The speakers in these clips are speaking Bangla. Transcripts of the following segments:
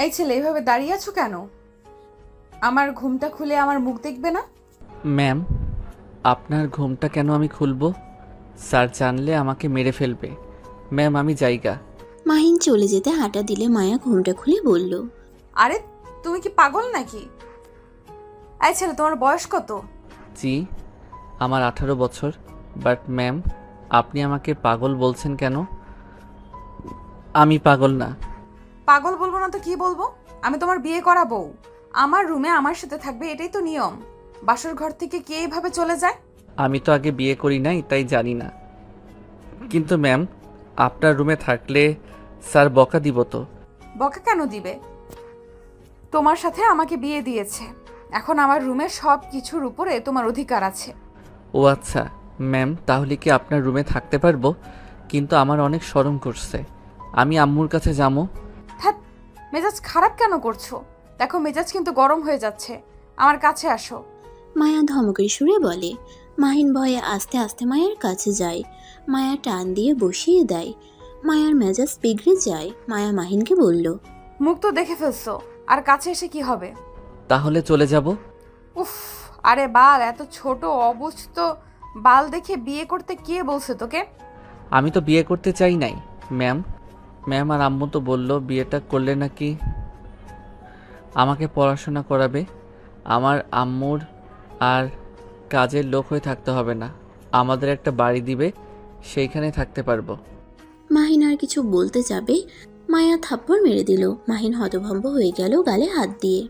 এই ছেলে, এইভাবে দাঁড়িয়ে আছো কেন? আমার ঘুমটা খুলে আমার মুখ দেখবে না? ম্যাম, আপনার ঘুমটা কেন আমি খুলবো? স্যার জানলে আমাকে মেরে ফেলবে। ম্যাম, আমি জায়গা। মাহিন চলে যেতে হাঁটা দিলে মায়া ঘুমটা খুলে বলল, আরে, তুমি কি পাগল নাকি? এই ছেলে, তোমার বয়স কত? জি, আমার 18 বছর। বাট ম্যাম, আপনি আমাকে পাগল বলছেন কেন? আমি পাগল না। পাগল বলবো না তো কি বলবো? আমি তোমার বিয়ে করা বউ। আমার রুমে আমার সাথে থাকবে, এটাই তো নিয়ম। বাসর ঘর থেকে কে এইভাবে চলে যায়? আমি তো আগে বিয়ে করি নাই, তাই জানি না। কিন্তু ম্যাম, আপনার রুমে থাকলে স্যার বকা দিব তো। বকা কেন দিবে? তোমার সাথে আমাকে বিয়ে দিয়েছে, এখন আমার রুমের সব কিছুর উপরে তোমার অধিকার আছে। ও আচ্ছা ম্যাম, তাহলে কি আপনার রুমে থাকতে পারবো? কিন্তু আমার অনেক শরম করছে। আমি আম্মুর কাছে যাবো। হ্যাঁ, মেজাজ খারাপ কেন করছো? দেখো, মেজাজ কিন্তু গরম হয়ে যাচ্ছে। আমার কাছে আসো। মায়া ধমকের সুরে বলে। মাহিন ভয়ে আস্তে আস্তে মায়ের কাছে যায়। মায়া টান দিয়ে বসিয়ে দেয়। মায়ার মেজাজ বিগড়ে যায়। মায়া মাহিনকে বলল, মুখ তো দেখে ফেলছো, আর কাছে এসে কি হবে? তাহলে চলে যাব। উফ, আরে বাল, এত ছোট অবুঝ বাল দেখে বিয়ে করতে কে বলছে তোকে? আমি তো বিয়ে করতে চাই নাই ম্যাম। ম্যাম, আর আম্মু তো বলল বিয়েটা করলে নাকি আমাকে পড়াশোনা করাবে। আমার আম্মুর আর কাজের লোক হয়ে থাকতে হবে না, আমাদের একটা বাড়ি দিবে, সেইখানে থাকতে পারবো। মাহিন আর কিছু বলতে যাবে, মায়া থাপ্পড় মেরে দিল। মাহিন হতভম্ব হয়ে গেল গালে হাত দিয়ে।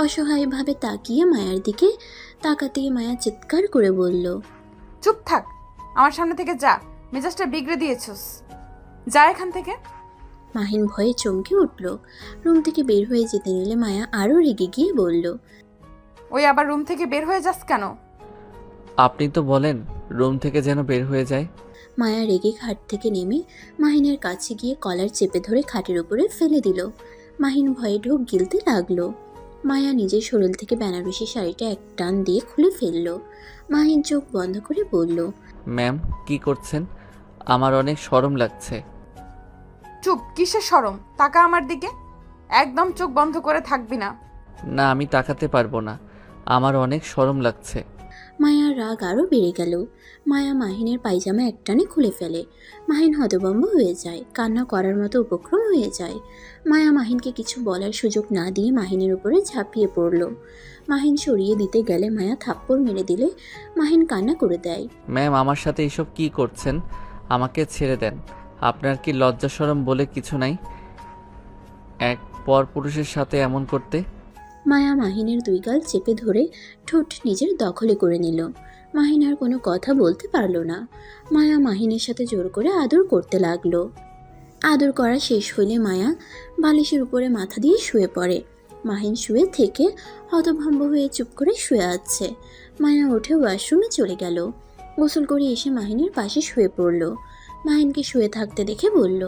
অসহায়ভাবে তাকিয়ে মায়ার দিকে তাকাতেই মায়া চিৎকার করে বলল, চুপ থাক, আমার সামনে থেকে যা। মেজাজটা বিগড়ে দিয়েছস, যা এখান থেকে। মাহিন ভয়ে চমকে উঠল। রুম থেকে বের হয়ে যেতে নিলে মায়া আরও রেগে গিয়ে বলল, ওই আবার রুম থেকে বের হয়ে যাস কেন? আপনি তো বলেন রুম থেকে যেন বের হয়ে যায়। মায়া রেগে খাট থেকে নেমে মাহিনের কাছে গিয়ে কলার চেপে ধরে খাটের উপরে ফেলে দিল। মাহিন ভয়ে ঢোক গিলতে লাগলো। মায়া নিজের শরীর থেকে বেনারসি শাড়িটা এক টান দিয়ে খুলে ফেলল। মাহিন চোখ বন্ধ করে বলল, ম্যাম, কি করছেন? আমার অনেক শরম লাগছে। চুপ, কিসের শরম? তাকা আমার দিকে। একদম চোখ বন্ধ করে থাকবি না। না, আমি তাকাতে পারবো না, আমার অনেক শরম লাগছে। মায়ার রাগ আরও বেড়ে গেল। মায়া মাহিনের পায়জামা একটানে খুলে ফেলে। মাহিন হতভম্ব হয়ে যায়, কান্না করার মতো উপক্রম হয়ে যায়। মায়া মাহিনকে কিছু বলার সুযোগ না দিয়ে মাহিনের উপরে ঝাঁপিয়ে পড়ল। মাহিন সরিয়ে দিতে গেলে মায়া থাপ্পড় মেরে দিলে মাহিন কান্না করে দেয়। ম্যাম, আমার সাথে এসব কি করছেন? আমাকে ছেড়ে দেন। আপনার কি লজ্জা শরম বলে কিছু নাই এক পরপুরুষের সাথে এমন করতে? মায়া মাহিনের দুই গাল চেপে ধরে ঠোঁট নিজের দখলে করে নিল। মাহিন আর কোনো কথা বলতে পারল না। মায়া মাহিনের সাথে জোর করে আদর করতে লাগলো। আদর করা শেষ হইলে মায়া বালিশের উপরে মাথা দিয়ে শুয়ে পড়ে। মাহিন শুয়ে থেকে হতভম্ব হয়ে চুপ করে শুয়ে আছে। মায়া উঠে ওয়াশরুমে চলে গেল। গোসল করে এসে মাহিনের পাশে শুয়ে পড়ল। মাহিনকে শুয়ে থাকতে দেখে বলল,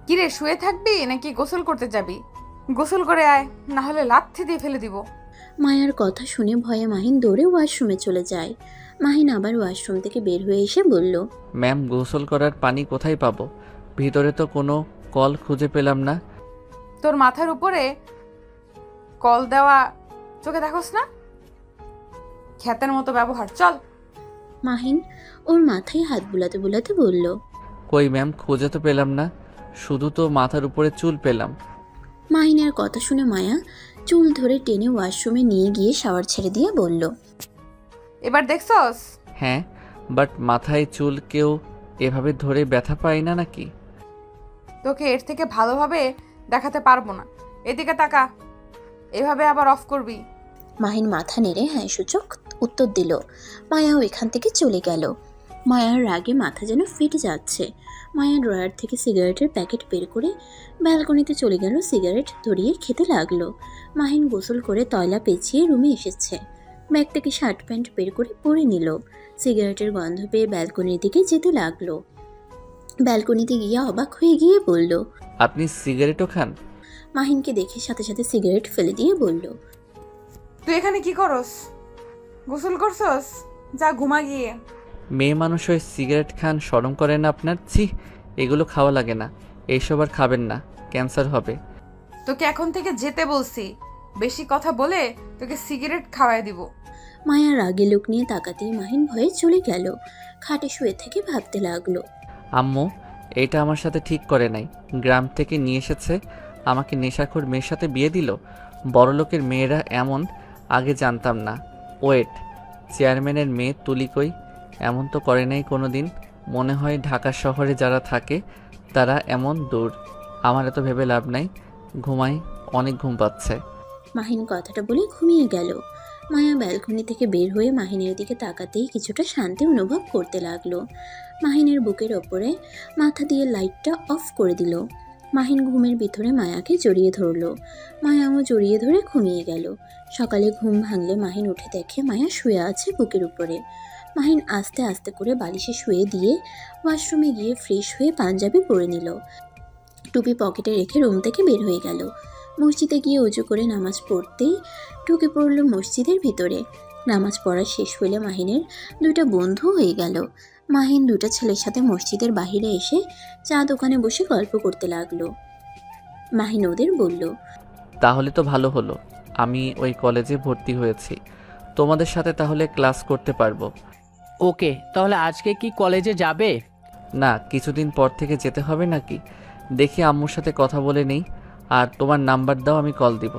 কিরে, শুয়ে থাকবি নাকি গোসল করতে যাবি? গোসল করে আয়, না হলে লাথি দিয়ে ফেলে দিব। মায়ার কথা শুনে ভয়ে মাহিন দৌড়ে ওয়াশরুমে চলে যায়। মাহিন আবার ওয়াশরুম থেকে বের হয়ে এসে বলল, ম্যাম, গোসল করার পানি কোথায় পাবো? ভিতরে তো কোনো কল খুঁজে পেলাম না। তোর মাথার উপরে কল দেওয়া চোখে দেখোস না? খ্যাতের মতো ব্যবহার, চল। মাহিন ওর মাথায় হাত বুলাতে বুলাতে বলল, কই ম্যাম, খুঁজে তো পেলাম না, শুধু তো মাথার উপরে চুল পেলাম। মাহিনের কথা শুনে মায়া চুল ধরে টেনে ওয়াশরুমে নিয়ে গিয়ে শাওয়ার ছেড়ে দিয়ে বলল, এবার দেখছস? হ্যাঁ, বাট মাথায় চুল কেউ এভাবে ধরে ব্যথা পায় না নাকি? তোকে এর থেকে ভালোভাবে দেখাতে পারবো না। এদিকে তাকা, এভাবে আবার অফ করবি? মাহিন মাথা নেড়ে হ্যাঁ সূচক উত্তর দিল। মায়াও এখান থেকে চলে গেল। মায়ার রাগে মাথা যেন ফেটে যাচ্ছে। মায়া ড্রয়ার থেকে সিগারেটের প্যাকেট বের করে ব্যালকনিতে চলে গেল, সিগারেট ধরিয়ে খেতে লাগলো। মাহিন গোসল করে তয়লা পেঁচিয়ে রুমে এসেছে। ব্যাগ থেকে শার্ট প্যান্ট বের করে পরে নিল। সিগারেটের গন্ধ পেয়ে ব্যালকনির দিকে যেতে লাগলো। ব্যালকনিতে গিয়ে অবাক হয়ে গিয়ে বলল, আপনি সিগারেটও খান? মাহিনকে দেখে সাথে সাথে সিগারেট ফেলে দিয়ে বলল, তুই এখানে কি করস? গোসল করছস? যা ঘুমা গিয়ে। মেয়ে মানুষ হয়ে সিগারেট খান, শরম করে না আপনার? ছি, এগুলো খাওয়া লাগে না, এইসব আর খাবেন না, ক্যান্সার হবে। তোকে এখন থেকে যেতে বলছি। বেশি কথা বলে তোকে সিগারেট খাওয়াই দিব। মায়া রাগে লোক নিয়ে তাকাতেই মাহিন ভয়ে চলে গেল। খাটে শুয়ে থেকে ভাবতে লাগলো। আম্মু এটা আমার সাথে ঠিক করে নাই। গ্রাম থেকে নিয়ে এসেছে, আমাকে নেশাখোর মেয়ের সাথে বিয়ে দিল। বড়লোকের মেয়েরা এমন, আগে জানতাম না। ওয়েট, চেয়ারম্যানের মেয়ে তুলি কই? এমন তো করে নাই কোনো দিন। মনে হয় ঢাকা শহরে যারা থাকে তারা এমন দূর। আমার এত ভেবে লাভ নাই, ঘুমাই, অনেক ঘুম পাচ্ছে। মাহিন কথাটা বলে ঘুমিয়ে গেল। মায়া ব্যালকনি থেকে বের হয়ে মাহিনের দিকে তাকাতেই কিছুটা শান্তি অনুভব করতে লাগলো। মাহিনের বুকের ওপরে মাথা দিয়ে লাইটটা অফ করে দিল। মাহিন ঘুমের ভিতরে মায়াকে জড়িয়ে ধরলো। মায়াও জড়িয়ে ধরে ঘুমিয়ে গেল। সকালে ঘুম ভাঙলে মাহিন উঠে দেখে মায়া শুয়ে আছে বুকের উপরে। মাহিন আস্তে আস্তে করে বালিশে শুয়ে দিয়ে ওয়াশরুমে গিয়ে ফ্রেশ হয়ে পাঞ্জাবি পরে নিল। টুপি পকেটে রেখে রুম থেকে বের হয়ে গেল। মসজিদে গিয়ে উজু করে নামাজ পড়তেই ঢুকে পড়ল মসজিদের ভিতরে। নামাজ পড়া শেষ হলে মাহিনের দুইটা বন্ধু হয়ে গেল। মাহিন দুটো ছেলের সাথে মসজিদের বাহিরে এসে চা দোকানে বসে গল্প করতে লাগলো। মাহিন ওদের বলল, তাহলে তো ভালো হলো, আমি ওই কলেজে ভর্তি হয়েছি। তোমাদের সাথে তাহলে ক্লাস করতে পারবো। ওকে, তাহলে আজকে কি কলেজে যাবে? না, কিছুদিন পর থেকে যেতে হবে নাকি? দেখি আম্মুর সাথে কথা বলে নেই। আর তোমার নাম্বার দাও, আমি কল দিব।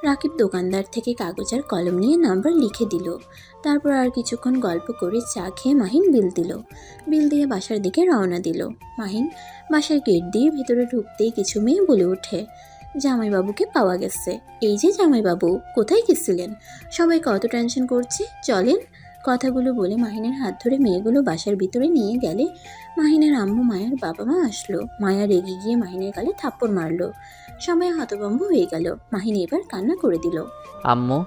রাকিব দোকানদার থেকে কাগজ আর কলম নিয়ে নাম্বার লিখে দিল। তারপর আর কিছুক্ষণ গল্প করে চা খেয়ে মাহিন বিল দিল। বিল দিয়ে বাসার দিকে রওনা দিল। মাহিন বাসার গেট দিয়ে ভিতরে ঢুকতেই কিছু মেয়ে বলে ওঠে, জামাইবাবুকে পাওয়া গেছে। এই যে জামাইবাবু, কোথায় গেছিলেন? সবাই কত টেনশন করছে, চলেন। কথাগুলো বলে মাহিনের হাত ধরে মেয়েগুলো বাসার ভিতরে নিয়ে গেলে মাহিনের আম্মু মায়ের বাবা মা আসলো। মায়া রেগে গিয়ে মাহিনের গালে থাপ্পড় মারলো। সবাই হতভম্ব হয়ে গেল। মাহিন এবার কান্না করে দিল। আম্মু,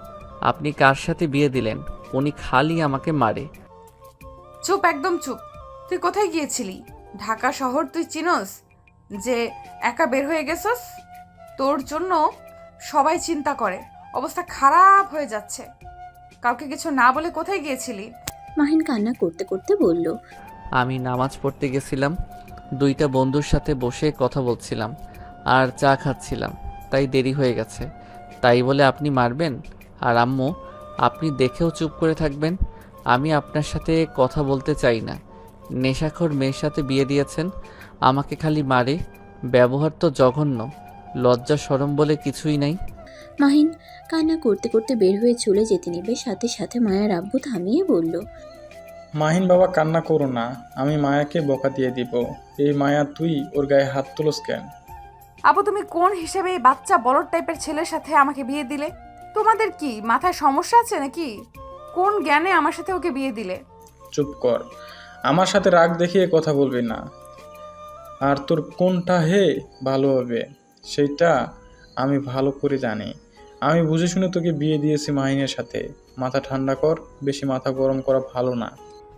আপনি কার সাথে বিয়ে দিলেন? উনি খালি আমাকে মারে। চুপ, একদম চুপ। তুই কোথায় গিয়েছিলি? ঢাকা শহর তুই চিনস যে একা বের হয়ে গেছস? তোর জন্য সবাই চিন্তা করে, অবস্থা খারাপ হয়ে যাচ্ছে। কাউকে কিছু না বলে কোথায় গিয়েছিলি? মাহিন কান্না করতে করতে বলল, আমি নামাজ পড়তে গেছিলাম, দুইটা বন্ধুর সাথে বসে কথা বলছিলাম আর চা খাচ্ছিলাম, তাই দেরি হয়ে গেছে। তাই বলে আপনি মারবেন? আর আম্মু, আপনি দেখেও চুপ করে থাকবেন? আমি আপনার সাথে কথা বলতে চাই না। নেশাখোর মেয়ের সাথে বিয়ে দিয়েছেন, আমাকে খালি মারে। ব্যবহার তো জঘন্য, লজ্জা শরম বলে কিছুই নাই। মাহিন কান্না করতে করতে বের হয়ে চলে যেতে নেবে, সাথে সাথে মায়ার আব্বু থামিয়ে বলল, মাহিন বাবা, কান্না করো না, আমি মায়াকে বকা দিয়ে দিব। এই মায়া, তুই ওর গায়ে হাত তুলস কেন? আপু, তুমি কোন হিসেবে এই বাচ্চা বলদ টাইপের ছেলের সাথে আমাকে বিয়ে দিলে? তোমাদের কি মাথায় সমস্যা আছে নাকি? কোন জ্ঞানে আমার সাথে ওকে বিয়ে দিলে? চুপ কর, আমার সাথে রাগ দেখিয়ে কথা বলবি না। আর তোর কোনটা হে ভালো হবে সেইটা আমি ভালো করে জানি। আমি বুঝে শুনে তোকে বিয়ে দিয়েছি মাহিনের সাথে। মাথা ঠান্ডা কর, বেশি মাথা গরম করা ভালো না।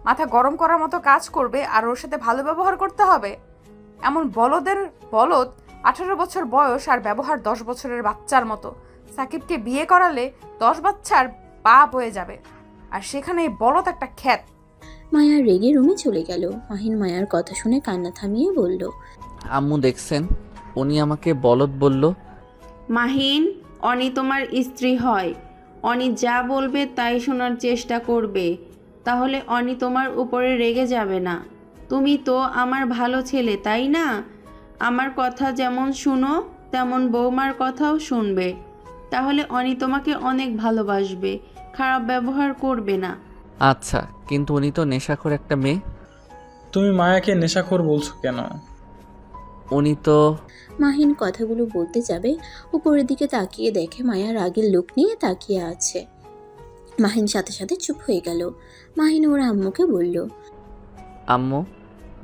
মাথা গরম করার মতো কাজ করবে আর ওর সাথে ভালো ব্যবহার করতে হবে? এমন বলদের বলদ, 18 বছর বয়স আর ব্যবহার 10 বছরের বাচ্চার মতো। সাকিবকে বিয়ে করালে 10 বাচ্চার বাপ হয়ে যাবে, আর সেখানে এই বলদ একটা খ্যাত। মায়া রেগে রুমে চলে গেল। মাহিন মায়ার কথা শুনে কান্না থামিয়ে বলল, আম্মু দেখছেন, উনি আমাকে বলদ বলল। মাহিন, অনি তোমার স্ত্রী হয়। অনি যা বলবে তাই শোনার চেষ্টা করবে, তাহলে অনি তোমার উপরে রেগে যাবে না। তুমি তো আমার ভালো ছেলে, তাই না? আমার কথা যেমন শুনো তেমন বৌমার কথাও শুনবে, তাহলে অনি তোমাকে অনেক ভালোবাসবে, খারাপ ব্যবহার করবে না। আচ্ছা, কিন্তু উনি তো নেশাখোর একটা মেয়ে। তুমি মায়াকে নেশাখোর বলছো কেন? উনি তো। মাহিন কথাগুলো বলতে যাবে, উপরের দিকে তাকিয়ে দেখে মায়া রাগের লোক নিয়ে তাকিয়ে আছে। মাহিন সাথে সাথে চুপ হয়ে গেল। মাহিন ওর আম্মুকে বলল, আম্মু,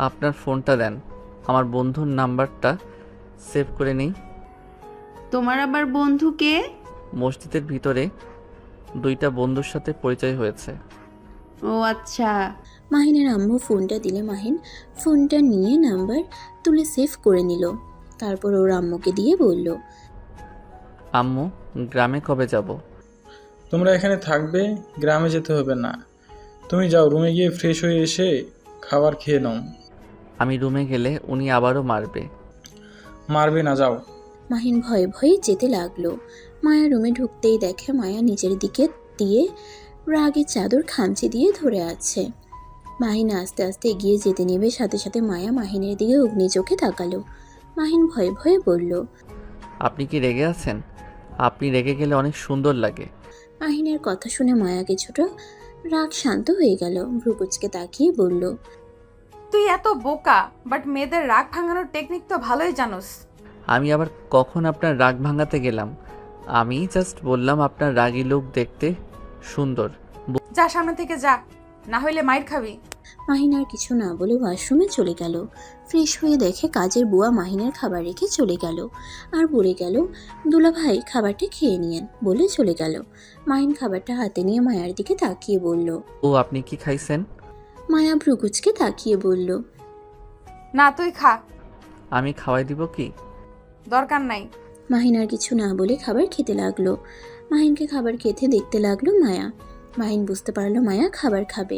আপনার ফোনটা দেন, আমার বন্ধুর নাম্বারটা সেভ করে নেই। তোমার আবার বন্ধু কে? মসজিদের ভিতরে দুইটা বন্ধুর সাথে পরিচয় হয়েছে। ও আচ্ছা। মাহিনের আম্মু ফোনটা দিলে মাহিন ফোনটা নিয়ে নাম্বার তুলে সেভ করে নিল। তারপর ওর আম্মুকে দিয়ে বলল, আম্মু, গ্রামে কবে যাব? তোমরা এখানে থাকবে, গ্রামে যেতে হবে না। তুমি যাও, রুমে গিয়ে ফ্রেশ হয়ে এসে খাবার খেয়ে নাও। আমি রুমে গেলে উনি আবারও মারবে। মারবে না, যাও। মাহিন ভয়ে ভয়ে যেতে লাগলো। মায়া রুমে ঢুকতেই দেখে মায়া নিজের দিকে দিয়ে রাগে চাদর খামচে দিয়ে ধরে আছে। মাহিন আস্তে আস্তে এগিয়ে যেতে নেবে, সাথে সাথে মায়া মাহিনের দিকে অগ্নি চোখে তাকালো। মাহিন ভয়ে ভয়ে বলল, আপনি কি রেগে আছেন? আপনি রেগে গেলে অনেক সুন্দর লাগে। মাহিনের কথা শুনে মায়া কিছুটা রাগ শান্ত হয়ে গেল। ভ্রুকুচকে তাকিয়ে বলল, তুই এত বোকা, বাট মেয়েদের রাগ ভাঙানোর টেকনিক তো ভালোই জানোস। আমি আবার কখন আপনার রাগ ভাঙাতে গেলাম? আমি জাস্ট বললাম আপনার রাগী লোক দেখতে সুন্দর। যা সামনে থেকে যা, না হইলে মাইর খাবি। মাহিন আর কিছু না বলে ওয়াশরুমে চলে গেল। ফ্রেশ হয়ে দেখে কাজের বুয়া মাহিনের খাবার রেখে চলে গেল আর বলে গেল, দুলা ভাই খাবারটা খেয়ে নিয়েন বলে চলে গেল। মাহিন খাবারটা হাতে নিয়ে মায়ার দিকে তাকিয়ে বলল। ও আপনি কি খাইছেন? মায়া ভ্রুকুচকে তাকিয়ে বলল, না তুই খা, আমি খাওয়াই দিব কি? দরকার নাই। মাহিন আর কিছু না বলে খাবার খেতে লাগলো। মাহিনকে খাবার খেতে দেখতে লাগলো মায়া। মাহিন বুঝতে পারলো মায়া খাবার খাবে।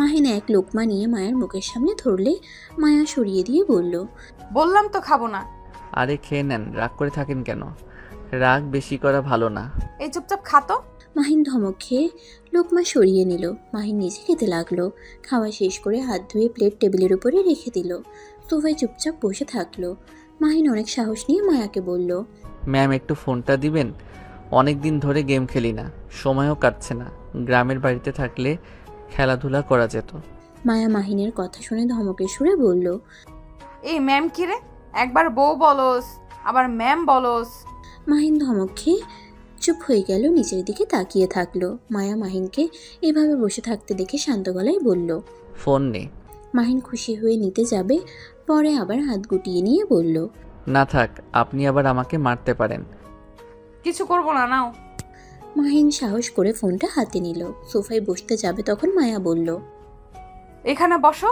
মাহিন এক লোকমা নিয়ে মায়ের মুখের সামনে ধরলে মায়া সরিয়ে দিয়ে বলল, বললাম তো খাবো না। আরে খেয়ে নেন, রাগ করে থাকেন কেন? রাগ বেশি করা ভালো না। এই চুপচাপ খাতো। মাহিন ধমক খেয়ে লোকমা সরিয়ে নিল। মাহিন নিজে খেতে লাগলো। খাওয়া শেষ করে হাত ধুয়ে প্লেট টেবিলের উপরে রেখে দিল। সোফায় চুপচাপ বসে থাকলো। মাহিন অনেক সাহস নিয়ে মায়াকে বলল, ম্যাম একটু ফোনটা দিবেন? অনেক দিন ধরে গেম খেলি না, সময়ও কাটছে না। গ্রামের বাড়িতে থাকলে খেলাধুলা করা যেত। মায়া মাহিনের কথা শুনে ধমকের সুরে বলল, এই ম্যাম কি রে? একবার বউ বলস, আবার ম্যাম বলস। মাহিন ধমক খেয়ে চুপ হয়ে গেল, নিচের দিকে তাকিয়ে থাকলো। মায়া মাহিনকে এভাবে বসে থাকতে দেখে শান্ত গলায় বলল। ফোন নে। মাহিন খুশি হয়ে নিতে যাবে, পরে আবার হাত গুটিয়ে নিয়ে বলল, না থাক, আপনি আবার আমাকে মারতে পারেন। কিছু করবো না, নাও। মাহিন সাহস করে ফোনটা হাতে নিল। সোফায় বসতে যাবে তখন মায়া বলল, এখানে বসো।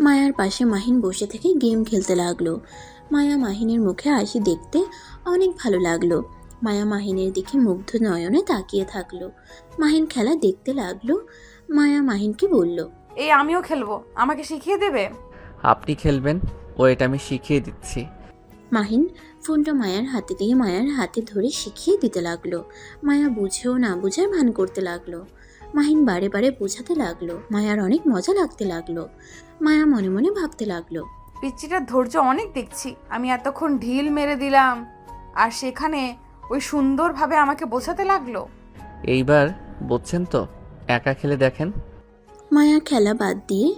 মায়ার পাশে মাহিন বসে থেকে গেম খেলতে লাগলো। মায়া মাহিনের মুখে হাসি দেখতে অনেক ভালো লাগলো। মায়া মাহিনের দিকে মুগ্ধ নয়নে তাকিয়ে থাকলো। মাহিন খেলা দেখতে লাগলো। মায়া মাহিনকে বলল, এই আমিও খেলবো, আমাকে শিখিয়ে দেবে? আপনি খেলবেন? ও এটা আমি শিখিয়ে দিচ্ছি। মাহিন ফোনটা মায়ার হাতে দিয়ে মায়ার হাতে ধরে শিখিয়ে দিতে লাগলো। মায়া বুঝেও না বুঝার ভান করতে লাগলো। মাহিন বারে বারে বোঝাতে লাগলো। মায়ার অনেক মজা লাগতে লাগলো। মায়া মনে মনে ভাবতে লাগলো, পিচ্চিটার ধৈর্য অনেক দেখছি। আমি এতক্ষণ ঢিল মেরে দিলাম, আর সেখানে ওই সুন্দরভাবে আমাকে বোঝাতে লাগলো। এইবার বুঝছেন তো? একা খেলে দেখেন। মায়া খেলা বাদ দিয়ে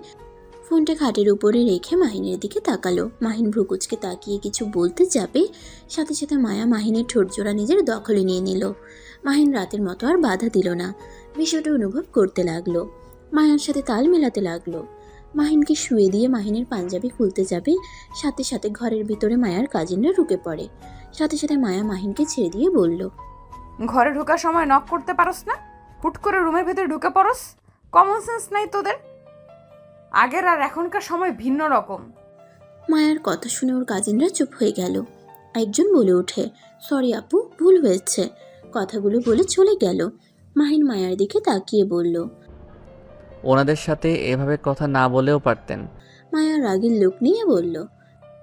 ফোনটা খাটের উপরে রেখে মাহিনের দিকে তাকালো। মাহিন ভ্রুকুচকে তাকিয়ে কিছু বলতে যাবে, সাথে সাথে মায়া মাহিনের ঠোঁটজোড়া নিজের দখলে নিয়ে নিল। মাহিন রাতের মতো আর বাধা দিল না, বিষয়টা অনুভব করতে লাগলো। মায়ার সাথে তাল মেলাতে লাগলো। মাহিনকে শুয়ে দিয়ে মাহিনের পাঞ্জাবি খুলতে যাবে, সাথে সাথে ঘরের ভিতরে মায়ার কাজিনরা ঢুকে পড়ে। সাথে সাথে মায়া মাহিনকে ছেড়ে দিয়ে বলল, ঘরে ঢোকার সময় নক করতে পারস না? হুট করে রুমের ভেতরে ঢুকে পড়স? কমন সেন্স নাই তোদের? আগের আর এখনকার সময় ভিন্ন রকম। মায়ার কথা শুনে ওর কাজিনরা চুপ হয়ে গেল। একজন বলে ওঠে, সরি আপু, ভুল হয়েছে। কথাগুলো বলে চলে গেল। মাহিন মায়ার দিকে তাকিয়ে বলল, ওনাদের সাথে এভাবে কথা না বলেও পারতেন। মায়া রাগের লোক নিয়ে বলল,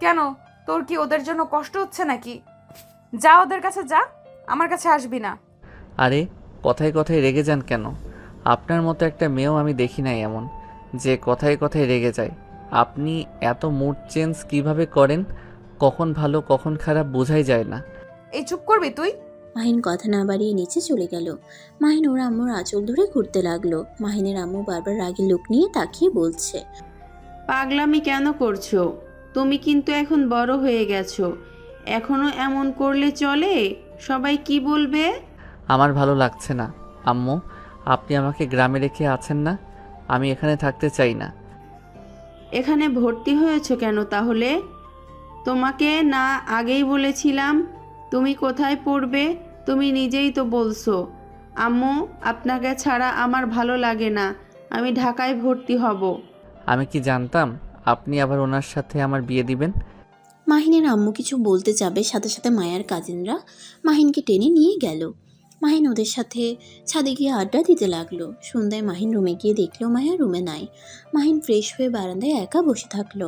কেন, তোর কি ওদের জন্য কষ্ট হচ্ছে নাকি? যা ওদের কাছে যা, আমার কাছে আসবি না। আরে কথায় কথায় রেগে যান কেন? আপনার মতো একটা মেয়েও আমি দেখি নাই এমন, যে কথায় কথায় রেগে যায়। আপনি এত মুড চেঞ্জ কিভাবে করেন? কখন ভালো কখন খারাপ বোঝাই যায় না। এই চুপ করবি তুই? মাহিন কথা না বাড়িয়ে নিচে চলে গেল। মাহিন ওর আম্মুর আঁচল ধরে ঘুরতে লাগলো। মাহিনের আম্মু বারবার রাগের লোক নিয়ে তাকিয়ে বলছে, পাগলামি কেন করছো? তুমি কিন্তু এখন বড় হয়ে গেছো, এখনো এমন করলে চলে? সবাই কি বলবে? আমার ভালো লাগছে না আম্মু, আপনি আমাকে গ্রামে রেখে আছেন না? আমি এখানে থাকতে চাই না। এখানে ভর্তি হয়েছো কেন তাহলে? তোমাকে না আগেই বলেছিলাম তুমি কোথায় পড়বে? তুমি নিজেই তো বলছো, আম্মু আপনাকে ছাড়া আমার ভালো লাগে না, আমি ঢাকায় ভর্তি হব। আমি কি জানতাম আপনি আবার ওনার সাথে আমার বিয়ে দিবেন? মাহিনের আম্মু কিছু বলতে যাবে, সাথে সাথে মায়ার কাজিনরা মাহিনকে টেনে নিয়ে গেল। মাহিন ওদের সাথে ছাদে গিয়ে আড্ডা দিতে লাগলো। সন্ধ্যায় মাহিন রুমে গিয়ে দেখলো মায়া রুমে নাই। মাহিন ফ্রেশ হয়ে বারান্দায় একা বসে থাকলো।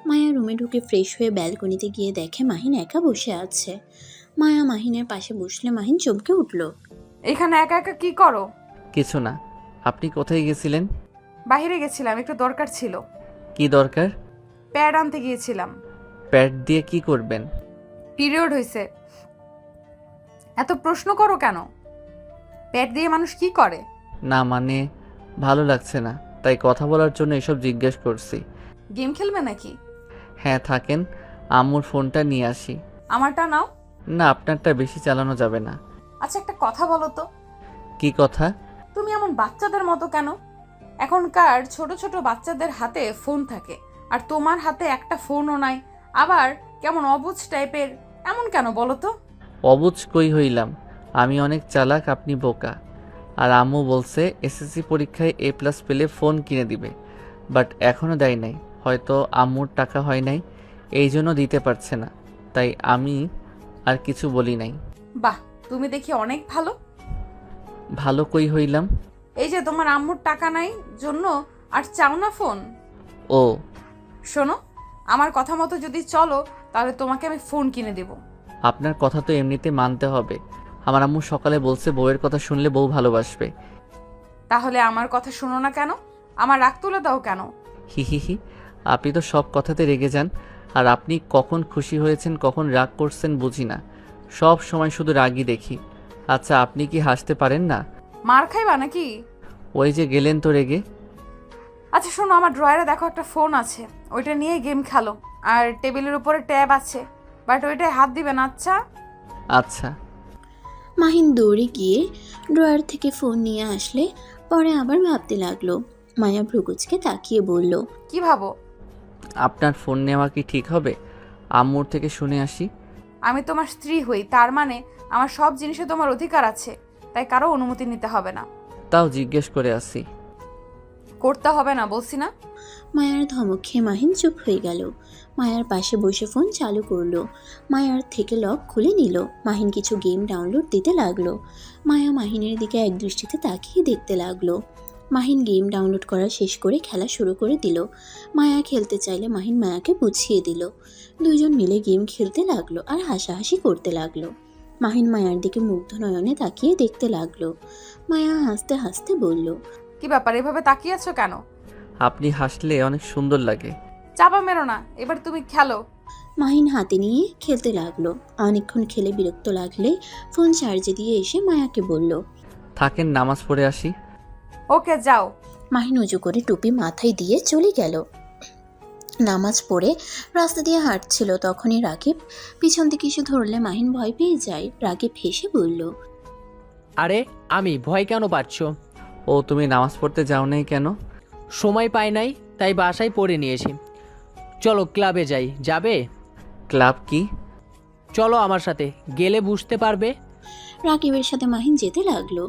মায়া রুমে ঢুকে ফ্রেশ হয়ে ব্যালকনিতে গিয়ে দেখে মাহিন একা বসে আছে। মায়া মাহিনের পাশে বসলে মাহিন চমকে উঠল। এখানে একা একা কি করো? কিছু না। আপনি কোথায় গেছিলেন? বাইরে গেছিলাম, একটু দরকার ছিল। কি দরকার? প্যাড আনতে গিয়েছিলাম। প্যাড দিয়ে কি করবেন? পিরিয়ড হয়েছে। এত প্রশ্ন করো কেন? প্যাড দিয়ে মানুষ কি করে? না মানে ভালো লাগছে না, তাই কথা বলার জন্য এসব জিজ্ঞেস করছি। গেম খেলবে নাকি? হ্যাঁ থাকেন, আম্মুর ফোনটা নিয়ে আসি। আমারটা নাও। না, আপনারটা বেশি চালানো যাবে না। আচ্ছা একটা কথা বলো তো, কি কথা? তুমি এমন বাচ্চাদের মতো কেন? এখনকার ছোট ছোট বাচ্চাদের হাতে ফোন থাকে, আর তোমার হাতে একটা ফোনও নাই, আবার কেমন অবুঝ টাইপের, এমন কেন বলো তো? অবুঝ কই হইলাম, আমি অনেক চালাক, আপনি বোকা। আর আম্মু বলছে এসএসসি পরীক্ষায় A+ পেলে ফোন কিনে দিবে, বাট এখনও দেয় নাই। হয়তো আম্মুর টাকা হয় নাই, এই জন্য দিতে পারছে না, তাই আমি আর কিছু বলি নাই। বাহ, তুমি দেখি অনেক ভালো। ভালো কই হইলাম? এই যে তোমার আম্মুর টাকা নাই জন্য আর চাও না ফোন। ও শোনো, আমার কথা মতো যদি চলো তাহলে তোমাকে আমি ফোন কিনে দেব। আপনার কথা তো এমনিতে মানতে হবে। আমার আম্মু সকালে বলছে বউয়ের কথা শুনলে বউ ভালোবাসবে। তাহলে আমার কথা শোনো না কেন? আমার রাগ তুলে দাও কেন? হি হি হি, আপনি তো সব কথাতে রেগে যান, আর আপনি কখন খুশি হয়েছেন কখন রাগ করছেন বুঝি না, সব সময় শুধু রাগই দেখি। আচ্ছা আপনি কি হাসতে পারেন না? মার খাইবা নাকি? ওই যে গেলেন তো রেগে। আচ্ছা শোনো, আমার ড্রয়ারে দেখো একটা ফোন আছে, ওইটা নিয়ে গেম খেলো। আর টেবিলের উপরে ট্যাব আছে, বাট ওইটায় হাত দিবে না। আচ্ছা আচ্ছা। মাহিন দৌড়ে গিয়ে ড্রয়ার থেকে ফোন নিয়ে আসলে পরে আবার ভাবতে লাগলো। মায়া ভ্রুকুচকে তাকিয়ে বলল, কি ভাবো? আপনার ফোন নেওয়া কি ঠিক হবে? আম্মুর থেকে শুনে আসি। আমি তোমার স্ত্রী হই, তার মানে আমার সব জিনিসে তোমার অধিকার আছে, তাই কারো অনুমতি নিতে হবে না। তাও জিজ্ঞেস করে আসি। করতে হবে না বলছি না? মায়ার ধমক খেয়ে মাহিন চুপ হয়ে গেল। মায়ার পাশে বসে ফোন চালু করলো। মায়ার থেকে লক খুলে নিল। মাহিন কিছু গেম ডাউনলোড দিতে লাগলো। মায়া মাহিনের দিকে এক দৃষ্টিতে তাকিয়ে দেখতে লাগলো। মাহিন গেম ডাউনলোড করা শেষ করে খেলা শুরু করে দিল। মায়া খেলতে চাইলে মাহিন মায়াকে বুঝিয়ে দিল। দুজন মিলে গেম খেলতে লাগলো আর হাসাহাসি করতে লাগলো। মাহিন মায়ার দিকে মুগ্ধ নয়নে তাকিয়ে দেখতে লাগলো। মায়া হাসতে হাসতে বলল, কি ব্যাপার, এভাবে তাকিয়ে আছো কেন? আপনি হাসলে অনেক সুন্দর লাগে। চাপা মেরো না, এবার তুমি খেলো। মাহিন হাতে নিয়ে খেলতে লাগলো। অনেকক্ষণ খেলে বিরক্ত লাগলে ফোন চার্জে দিয়ে এসে মায়াকে বলল, থাকেন, নামাজ পড়ে আসি। ওকে যাও। মাহিন উঁচু করে টুপি মাথায় দিয়ে চলে গেল। নামাজ পড়ে রাস্তা দিয়ে হাঁটছিল, তখনই রাকিব পিছন থেকে এসে ধরলে মাহিন ভয় পেয়ে যায়। রাকিব হেসে বলল, আরে আমি ভয় কেন পাচ্ছ? ও তুমি নামাজ পড়তে যাও নাই কেন? সময় পাই নাই, তাই বাসায় পড়ে নিয়েছি। চলো ক্লাবে যাই, যাবে? ক্লাব কি? চলো আমার সাথে, গেলে বুঝতে পারবে। রাকিবের সাথে মাহিন যেতে লাগলো।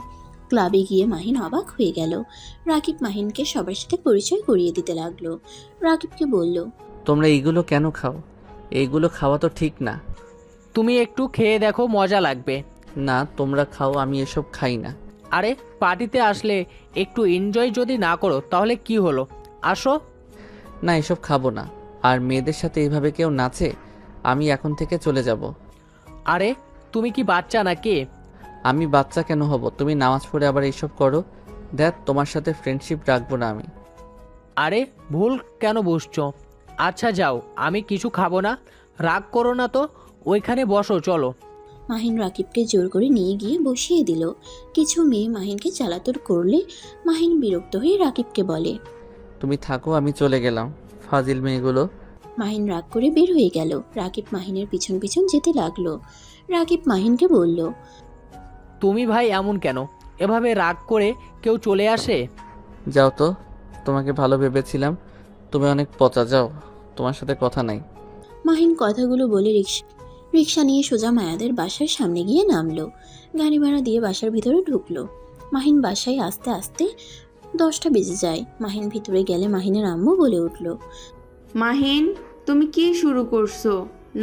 ক্লাবে গিয়ে মাহিন অবাক হয়ে গেল। রাকিব মাহিনকে সবার সাথে পরিচয় করিয়ে দিতে লাগলো। রাকিবকে বলল, তোমরা এইগুলো কেন খাও? এইগুলো খাওয়া তো ঠিক না। তুমি একটু খেয়ে দেখো, মজা লাগবে। না তোমরা খাও, আমি এসব খাই না। আরে পার্টিতে আসলে একটু এনজয় যদি না করো তাহলে কি হলো? আসো। না এসব খাবো না। আর মেয়েদের সাথে এইভাবে কেউ নাচে? আমি এখন থেকে চলে যাব। আরে তুমি কি বাচ্চা নাকি? আমি বাচ্চা কেন হব? তুমি নামাজ পড়ে আবার এইসব করো। দেখ তোমার সাথে ফ্রেন্ডশিপ রাখবো না আমি। আরে ভুল কেন বুঝছো? আচ্ছা যাও, আমি কিছু খাবো না। রাগ করো না তো, ওইখানে বসো, চলো। মাহিন রাকিবকে জোর করে নিয়ে গিয়ে বসিয়ে দিল। কিছু মেয়ে মাহিনকে চালাতর করলে মাহিন বিরক্ত হয়ে রাকিবকে বলে, তুমি থাকো, আমি চলে গেলাম। ফাজিল মেয়েগুলো। মাহিন রাগ করে বের হয়ে গেল। রাকিব মাহিনের পিছন পিছন যেতে লাগলো। রাকিব মাহিনকে বলল, তুমি ভাই এমন কেন? এভাবে রাগ করে কেউ চলে আসে? যাও তো, তোমাকে ভালো ভেবেছিলাম, তুমি অনেক পচা। যাও, তোমার সাথে কথা নাই। মাহিন কথাগুলো বলে রিক্সা নিয়ে সোজা মায়াদের বাসার সামনে গিয়ে নামলো। গাড়ি ভাড়া দিয়ে বাসার ভিতরে ঢুকলো। মাহিন বাসায় আসতে আসতে 10টা বেজে যায়। মাহিন ভিতরে গেলে মাহিনের আম্মু বলে উঠল, মাহিন, তুমি কি শুরু করছো?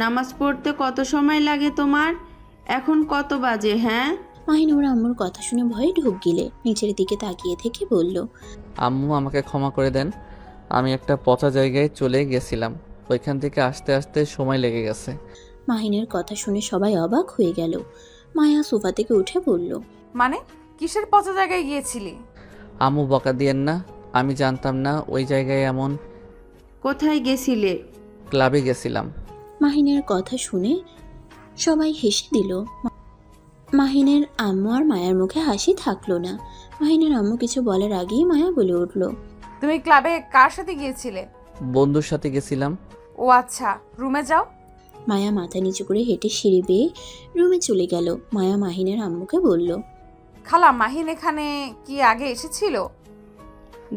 নামাজ পড়তে কত সময় লাগে তোমার? এখন কত বাজে? হ্যাঁ, মাহিন ওর আম্মুর কথা শুনে ভয়ে ঢুক গিলে নিচের দিকে তাকিয়ে থেকে বলল, আম্মু আমাকে ক্ষমা করে দেন। আমি একটা পচা জায়গায় চলে গেছিলাম, ওইখান থেকে আসতে আসতে সময় লেগে গেছে। মাহিনের কথা শুনে সবাই অবাক হয়ে গেল। মায়া সোফা থেকে উঠে বলল, মানে কিসের পচা জায়গায় গিয়েছিলি? আম্মু বকা দিয়েন না, আমি জানতাম না ওই জায়গায় এমন। কোথায় গেছিলে? ক্লাবে গেছিলাম। মাহিনের কথা শুনে সবাই হেসে দিল। মাহিনের আম্মু আর মায়ার মুখে হাসি থাকলো না। মাহিনের আম্মু কিছু বলার আগেই মায়া বলে উঠল, তুমি ক্লাবে কার সাথে গিয়েছিলে? বন্ধুর সাথে গেছিলাম। ও আচ্ছা, রুমে যাও। মায়া মাথা নিচু করে হেঁটে সিঁড়ি বেয়ে রুমে চলে গেল। মায়া মাহিনের আম্মুকে বলল, খালা, মাহিন এখানে কি আগে এসেছিল?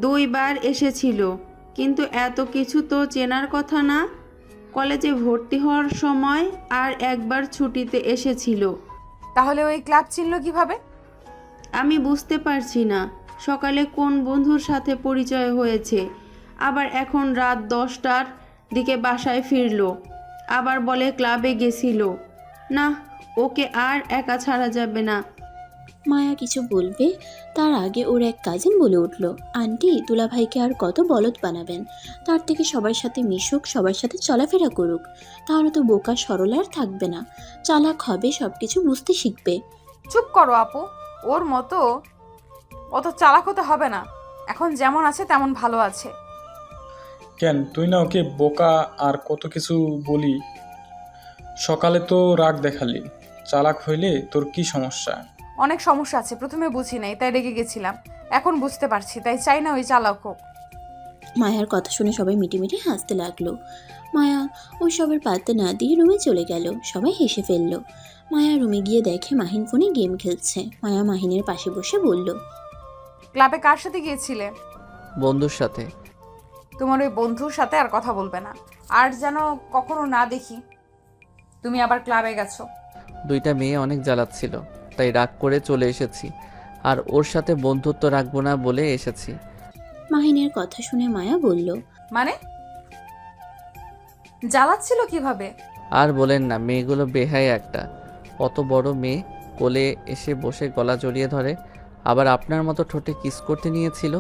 2 বার এসেছিল, কিন্তু এত কিছু তো চেনার কথা না। কলেজে ভর্তি হওয়ার সময় আর একবার ছুটিতে এসেছিল। তাহলে ওই ক্লাব চিনল কিভাবে? আমি বুঝতে পারছি না, সকালে কোন বন্ধুর সাথে পরিচয় হয়েছে, আবার এখন রাত 10টার দিকে বাসায় ফিরলো, আবার বলে ক্লাবে গেছিল। না, ওকে আর একা ছাড়া যাবে না। মায়া কিছু বলবে তার আগে ওর এক কাজিন বলে উঠল, আন্টি দুলাভাইকে আর কত বলদ বানাবেন, তার থেকে সবার সাথে মিশুক, সবার সাথে চলাফেরা করুক, তাহলে তো বোকা সরল আর থাকবে না, চালাক হবে, সব কিছু বুঝতে শিখবে। চুপ করো আপু, ওর মতো অত চালাক হতে হবে না। এখন যেমন আছে তেমন ভালো আছে। কেন তুই না ওকে বোকা আর কত কিছু বলি? সকালে তো রাগ দেখালি, চালাক হইলে তোর কি সমস্যা? অনেক সমস্যা আছে, প্রথমে বুঝি নাই তাই রেগে গেছিলাম, এখন বুঝতে পারছি তাই চাই না ওই চালাক হোক। মায়ার কথা শুনে সবাই মিটিমিটি হাসতে লাগলো। মায়া ওই সবের পাত্তা না দিয়ে রুমে চলে গেল। সবাই হেসে ফেললো। মায়া রুমে গিয়ে দেখে মাহিন ফোনে গেম খেলছে। মায়া মাহিনের পাশে বসে বলল, ক্লাবে কার সাথে গিয়েছিলে? বন্ধুর সাথে। তোমার ওই বন্ধুর সাথে আর কথা বলবে না, আর যেন কখনো না দেখি তুমি আবার ক্লাবে গেছো। 2টা মেয়ে অনেক জ্বালাচ্ছিল, তাই রাগ করে চলে এসেছি, আর ওর সাথে বন্ধুত্ব রাখবো না বলে এসেছি। মাহিনের কথা শুনে মায়া বলল, মানে জ্বালাচ্ছিল কিভাবে? আর বলেন না, মেয়েগুলো বেহায় একটা। অত বড় মেয়ে কোলে এসে বসে গলা জড়িয়ে ধরে, আবার আপনার মতো ঠোঁটে কিস করতে নিয়েছিল।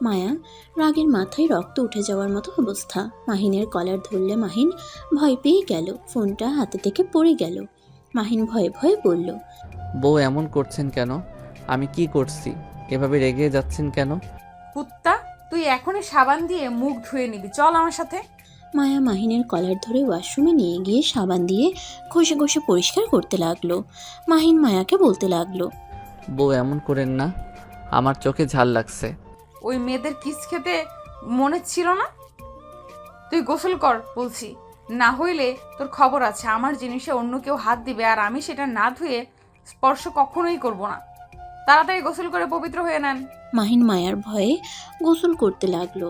মায়া রাগের মাথায় রক্ত উঠে যাওয়ার মতো অবস্থা। মাহিনের কলার ধরলে মাহিন ভয় পেয়ে গেল, ফোনটা হাতে থেকে পড়ে গেল। মাহিন ভয়ে ভয়ে বলল, বউ এমন করছেন কেন? আমি কি করছি? এভাবে রেগে যাচ্ছেন কেন? কুত্তা, তুই এখনই সাবান দিয়ে মুখ ধুয়ে নিবি, চল আমার সাথে। মায়া মাহিনের কলার ধরে ওয়াশরুমে নিয়ে গিয়ে সাবান দিয়ে ঘষে ঘষে পরিষ্কার করতে লাগলো। মাহিন মায়াকে বলতে লাগলো, বউ এমন করেন না, আমার চোখে ঝাল লাগছে। ওই মেয়েদের কিস খেতে মনে ছিল না? তুই গোসল কর বলছি, না হইলে তোর খবর আছে। আমার জিনিসে অন্য কেউ হাত দিবে আর আমি সেটা না ধুয়ে স্পর্শ কখনোই করব না। তাড়াতাড়ি গোসল করে পবিত্র হয়ে নেন। মাহিন মায়ার ভয়ে গোসল করতে লাগলো।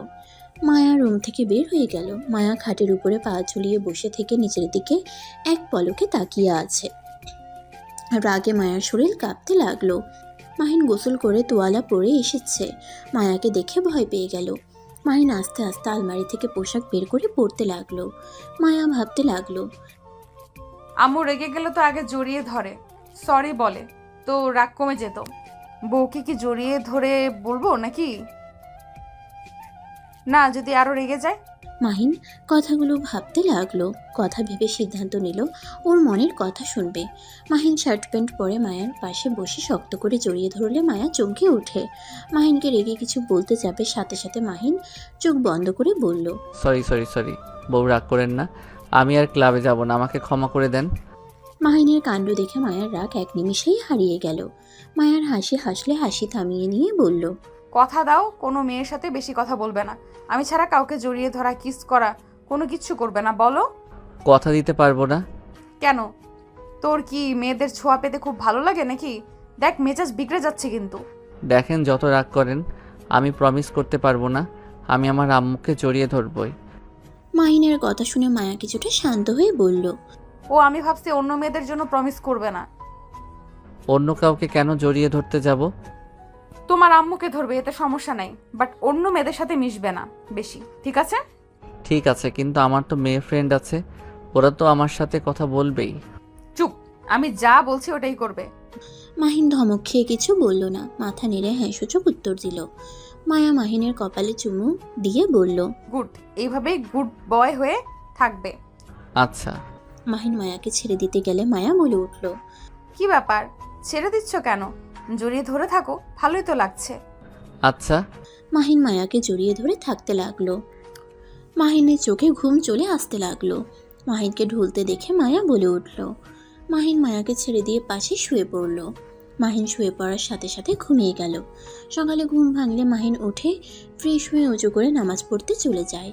মায়া রুম থেকে বের হয়ে গেল। মায়া খাটের উপরে পা ঝুলিয়ে বসে থেকে নিচের দিকে এক পলকে তাকিয়ে আছে। রাগে মায়ার শরীর কাঁপতে লাগলো। মাহিন গোসল করে তোয়ালা পরে এসেছে। মায়াকে দেখে ভয় পেয়ে গেল। মাহিন আস্তে আস্তে আলমারি থেকে পোশাক বের করে পরতে লাগলো। মায়া ভাবতে লাগলো, আম্মু রেগে গেলে তো আগে জড়িয়ে ধরে, সরি বলে তো রাগ কমে যেত। বউকে কি জড়িয়ে ধরে বলবো নাকি? না, যদি আরো রেগে যায়? মাহিন কথাগুলো ভাবতে লাগলো। কথা ভেবে সিদ্ধান্ত নিল ওর মনের কথা শুনবে। মাহিন শার্ট প্যান্ট পরে মায়ার পাশে বসে শক্ত করে জড়িয়ে ধরলে মায়া চমকে ওঠে। মাহিনকে রেগে কিছু বলতে যাবে, সাথে সাথে মাহিন চোখ বন্ধ করে বলল, সরি, বউ রাগ করেন না, আমি আর ক্লাবে যাব না, আমাকে ক্ষমা করে দেন। মাহিনের কাণ্ড দেখে মায়ার রাগ এক নিমিষেই হারিয়ে গেল। মায়ার হাসি হাসলে হাসি থামিয়ে নিয়ে বলল, কথা দাও কোনো মেয়ের সাথে বেশি কথা বলবে না। আমি ছাড়া কাউকে জড়িয়ে ধরা, কিস করা কোনো কিচ্ছু করবে না। বলো। কথা দিতে পারবো না। কেন? তোর কি মেয়েদের ছোঁয়া পেতে খুব ভালো লাগে নাকি? দেখ মেজাজ বিগড়ে যাচ্ছে কিন্তু। দেখেন, যত রাগ করেন, আমি প্রমিস করতে পারবো না, আমি আমার আম্মুকে জড়িয়ে ধরবই। মাহিনের কথা শুনে মায়া কিছুটা শান্ত হয়ে বলল, ও আমি ভাবছি অন্য মেয়েদের জন্য প্রমিস করবে না। অন্য কাউকে কেন জড়িয়ে ধরতে যাব? তোমার আম্মুকে ধরবে, এতে সমস্যা নাই, বাট অন্য মেয়েদের সাথে মিশবে না বেশি, ঠিক আছে? ঠিক আছে, কিন্তু আমার তো মেয়ে ফ্রেন্ড আছে, ওরা তো আমার সাথে কথা বলবেই। চুপ, আমি যা বলছি ওটাই করবে। মাহিন ধমক খেয়ে কিছু বলল না, মাথা নেড়ে হ্যাঁ সূচক উত্তর দিল। মায়া মাহিনের কপালে চুমু দিয়ে বলল, গুড, এইভাবেই গুড বয় হয়ে থাকবে। আচ্ছা। মাহিন মায়াকে ছেড়ে দিতে গেলে মায়া বলে উঠল, কি ব্যাপার, ছেড়ে দিচ্ছ কেন? জড়িয়ে ধরে থাকো, ভালোই তো লাগছে। আচ্ছা। মাহিন মায়াকে জড়িয়ে ধরে থাকতে লাগলো। মাহিনের চোখে ঘুম চলে আসতে লাগলো। মাহিনকে ঢুলতে দেখে মায়া বলে উঠল। মাহিন মায়াকে ছেড়ে দিয়ে পাশে শুয়ে পড়ল। মাহিন শুয়ে পড়ার সাথে সাথে ঘুমিয়ে গেল। সকালে ঘুম ভাঙলে মাহিন উঠে ফ্রেশ হয়ে উঁচু করে নামাজ পড়তে চলে যায়।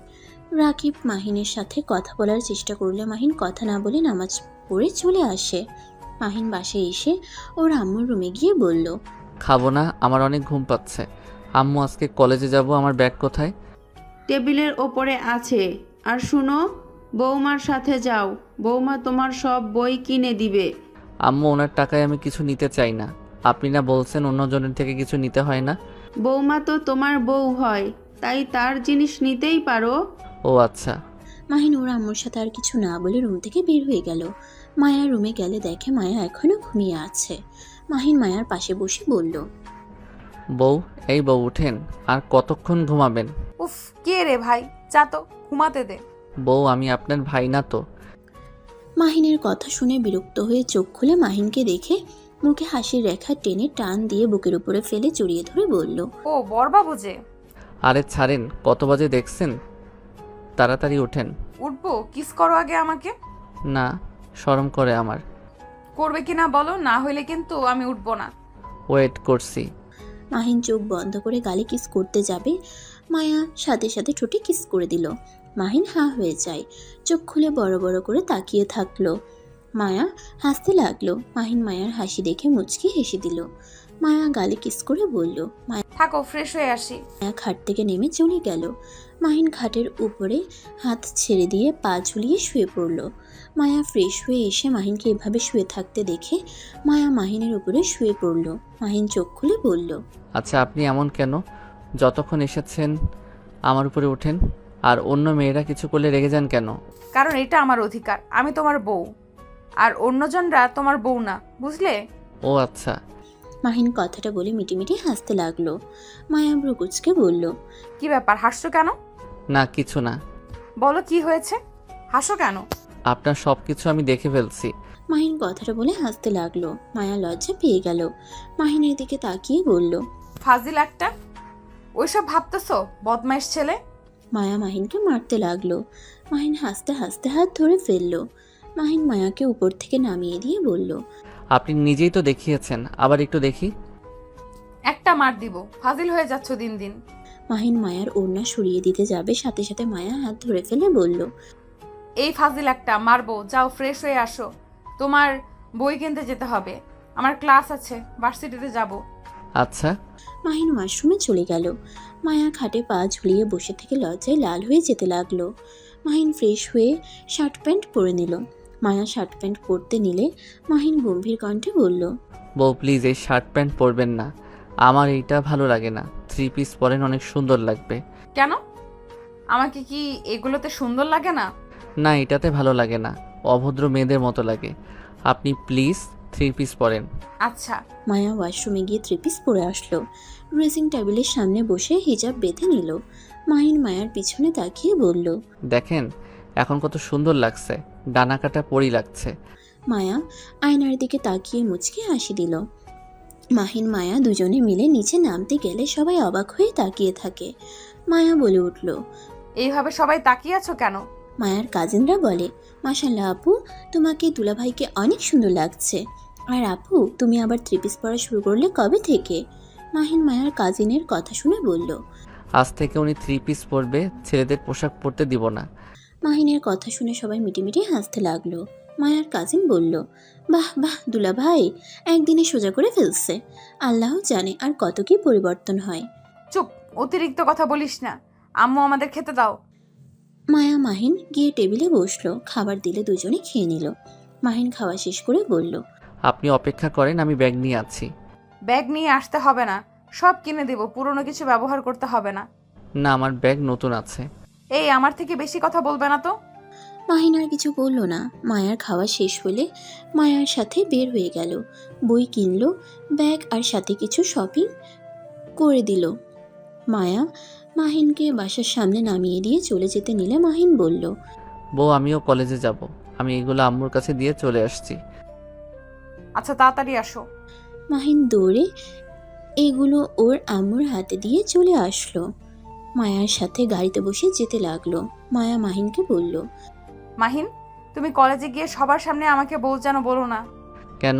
রাকিব মাহিনের সাথে কথা বলার চেষ্টা করলে মাহিন কথা না বলে নামাজ পড়ে চলে আসে। মাহিন বাসায় এসে ওর আম্মুর রুমে গিয়ে বলল, খাবো না, আমার অনেক ঘুম পাচ্ছে। আম্মু আজকে কলেজে যাব, আমার ব্যাগ কোথায়? টেবিলের ওপরে আছে। আর শুনো, বৌমার সাথে যাও, বৌমা তোমার সব বই কিনে দিবে। আম্মু, ওনার টাকায় আমি কিছু নিতে চাই না। আপনি না বলছেন অন্যজনের থেকে কিছু নিতে হয় না? বৌমা তো তোমার বউ হয়, তাই তার জিনিস নিতেই পারো। ও আচ্ছা। মাহিন ওর আম্মুর সাথে আর কিছু না বলে রুম থেকে বের হয়ে গেল। মায়া রুমে গেলে দেখে মায়া এখনো ঘুমিয়ে আছে। মাহিন মায়ার পাশে বসে বলল, বউ, এই বউ উঠেন, আর কতক্ষণ ঘুমাবেন? উফ, কে রে ভাই, যা তো ঘুমাতে দে। বউ, আমি আপনার ভাই না তো? মাহিনের কথা শুনে বিরক্ত হয়ে চোখ খুলে মাহিনকে দেখে মুখে হাসির রেখা টেনে টান দিয়ে বুকের উপরে ফেলে জড়িয়ে ধরে বলল, ও বড়বাবু যে। আরে ছাড়েন, কত বাজে দেখছেন? তাড়াতাড়ি ওঠেন। উঠবো, কিস করো আগে আমাকে। না, শরম করে আমার। করবে কিনা বলো, না হইলে কিন্তু আমি উঠবো না। ওয়েট করছি। মাহিন চোখ বন্ধ করে গালে কিস করতে যাবে, মায়া সাথে সাথে ঠোঁটে কিস করে দিল। মাহিন হাঁ হয়ে যায়, চোখ খুলে বড় বড় করে তাকিয়ে থাকলো। মায়া হাসতে লাগলো। মাহিন মায়ার হাসি দেখে মুচকি হেসে দিল। মায়া গালে কিস করে বলল, থাকো, ফ্রেশ হয়ে আসি। মায়া খাট থেকে নেমে চলে গেল। মাহিন খাটের উপরে হাত ছেড়ে দিয়ে পা ঝুলিয়ে শুয়ে পড়ল। মায়া ফ্রেশ হয়ে এসে মাহিনকে এভাবে শুয়ে থাকতে দেখে মায়া মাহিনের উপরে শুয়ে পড়ল। মাহিন চোখ খুলে বলল, আচ্ছা, আপনি এমন কেন? যতক্ষণ এসেছেন আমার উপরে ওঠেন। আর অন্য মেয়েরা কিছু করলে রেগে যান কেন? কারণ এটা আমার অধিকার, আমি তোমার বউ, আর অন্যজনরা তোমার বউ না, বুঝলে? ও আচ্ছা। মাহিন কথাটা বলে মিটিমিটি হাসতে লাগলো। মায়া ভ্রুকুচকে বলল, কি ব্যাপার, হাসছো কেন? না, কিছু না। বলো কি হয়েছে, হাসো কেন? আপনার সব কিছু আমি দেখে ফেলছি। মাহিন কথাটা বলে হাসতে লাগলো। মায়া লজ্জা পেয়ে গেল। মাহিনের দিকে তাকিয়ে বলল, ফাজিল একটা, ওইসব ভাবতেছো, বদমাইশ ছেলে। মায়া মাহিনকে মারতে লাগলো। মাহিন হাসতে হাসতে হাত ধরে ফেললো। মাহিন মায়াকে উপর থেকে নামিয়ে দিয়ে বলল, আপনি নিজেই তো দেখিয়েছেন, আবার একটু দেখি। একটা মার দিব, ফাজিল হয়ে যাচ্ছ দিন দিন। মাহিন মায়ার ওড়না সরিয়ে দিতে যাবে, সাথে সাথে মায়া হাত ধরে ফেলে বলল, এই ফাজিল একটা, মারবো, যাও ফ্রেশ হয়ে আসো, তোমার বই কিনতে যেতে হবে, আমার ক্লাস আছে, ভার্সিটিতে যাব। আচ্ছা। মাহিন ওয়াশরুমে চলে গেল। মায়া খাটে পা ঝুলিয়ে বসে থেকে লজ্জায় লাল হয়ে যেতে লাগলো। মাহিন ফ্রেশ হয়ে শার্ট প্যান্ট পরে নিল। মায়া শার্ট প্যান্ট পরতে নিলে মাহিন গম্ভীর কণ্ঠে বলল, বউ, প্লিজ এই শার্ট প্যান্ট পরবেন না, আমার এইটা ভালো লাগে না। 3 পিস পরেন, অনেক সুন্দর লাগবে। কেন, আমাকে কি এগুলোতে সুন্দর লাগে না? না, এটাতে ভালো লাগে না, অভদ্র মেয়েদের মতো লাগে। আপনি প্লিজ 3 পিস পরেন। আচ্ছা। মায়া ওয়াশরুমে গিয়ে 3 পিস পরে আসলো। ড্রেসিং টেবিলের সামনে বসে হিজাব বেঁধে নিল। মাহিন মায়ার পিছনে তাকিয়ে বলল, দেখেন এখন কত সুন্দর লাগছে, ডানা কাটা পরি লাগছে। মায়া আয়নার দিকে তাকিয়ে মুচকি হাসি দিল। মাহিন মায়া দুজনে মিলে নিচে নামতে গেলে সবাই অবাক হয়ে তাকিয়ে থাকে। মায়া বলে উঠল, এইভাবে সবাই তাকিয়ে আছো কেন? মায়ার কাজিনরা বলে, মাশাল্লাহ আপু, তোমাকে দুলাভাইকে অনেক সুন্দর লাগছে। আর আপু, তুমি আবার 3 পিস পরা শুরু করলে কবে থেকে? মাহিন মায়ার কাজিনের কথা শুনে বলল। আজ থেকে উনি 3 পিস পরবে, ছেলেদের পোশাক পরতে দিব না। মাহিনের কথা শুনে সবাই মিটিমিটি হাসতে লাগলো। মায়ার কাজিন বলল, বাহ বাহ দুলাভাই, একদিনে সোজা করে ফেলছে। আল্লাহ জানে আর কত কি পরিবর্তন হয়। চুপ, অতিরিক্ত কথা বলিস না, আম্মু আমাদের খেতে দাও। মায়া মাহিন গিয়ে টেবিলে বসলো। খাবার দিলে দুজনে খেয়ে নিল। মাহিন খাওয়া শেষ করে বলল, আপনি অপেক্ষা করেন, আমি ব্যাগ নিয়ে আছি। ব্যাগ নিয়ে আসতে হবে না, সব কিনে দেব, পুরনো কিছু ব্যবহার করতে হবে না। না, আমার ব্যাগ নতুন আছে। এই, আমার থেকে বেশি কথা বলবে না তো। মাহিন আর কিছু বলল না। মায়ার খাওয়া শেষ হলে মায়ার সাথে বের হয়ে গেল। বই কিনলো, ব্যাগ আর সাথে কিছু শপিং করে দিল। মায়া মাহিনকে বাসার সামনে নামিয়ে দিয়ে চলে যেতে নিলে মাহিন বলল, বউ আমিও কলেজে যাব, আমি এগুলো আম্মুর কাছে দিয়ে চলে আসছি। আচ্ছা তাড়াতাড়ি আসো। মাহিন দৌড়ে এগুলো ওর আম্মুর হাতে দিয়ে চলে আসলো। মায়ার সাথে গাড়িতে বসে যেতে লাগলো। মায়া মাহিনকে বলল, মাহিন, তুমি কলেজে গিয়ে সবার সামনে আমাকে বউ যেন বলো না। কেন?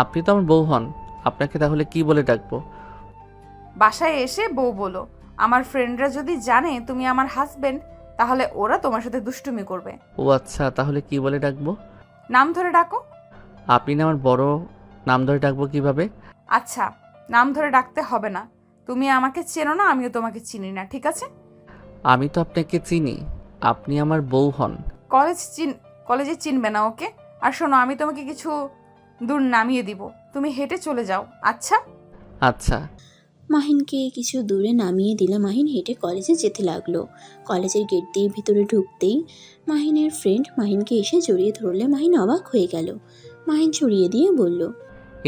আপনি তো আমার বউ হন, আপনাকে তাহলে কি বলে ডাকবো? বাসায় এসে বউ বলো। আমার ফ্রেন্ডরা যদি জানে তুমি আমার হাজবেন্ড, তাহলে ওরা তোমার সাথে দুষ্টুমি করবে। ও আচ্ছা, তাহলে কি বলে ডাকবো? নাম ধরে ডাকো। আপনি না আমার বড়, নাম ধরে ডাকবো কিভাবে? আচ্ছা, নাম ধরে ডাকতে হবে না। তুমি আমাকে চেনো না, আমিও তোমাকে চিনি না, ঠিক আছে? আমি তো আপনাকে চিনি, আপনি আমার বউ হন। কলেজে চিনবে না, ওকে? আর শোনো, আমি তোমাকে কিছু দূর নামিয়ে দিব, তুমি হেঁটে চলে যাও, আচ্ছা? আচ্ছা। মাহিনকে কিছু দূরে নামিয়ে দিলে মাহিন হেঁটে কলেজে যেতে লাগলো। কলেজের গেট দিয়ে ভিতরে ঢুকতেই মাহিনের ফ্রেন্ড মাহিনকে এসে জড়িয়ে ধরলে মাহিন অবাক হয়ে গেল। মাহিন ছড়িয়ে দিয়ে বলল,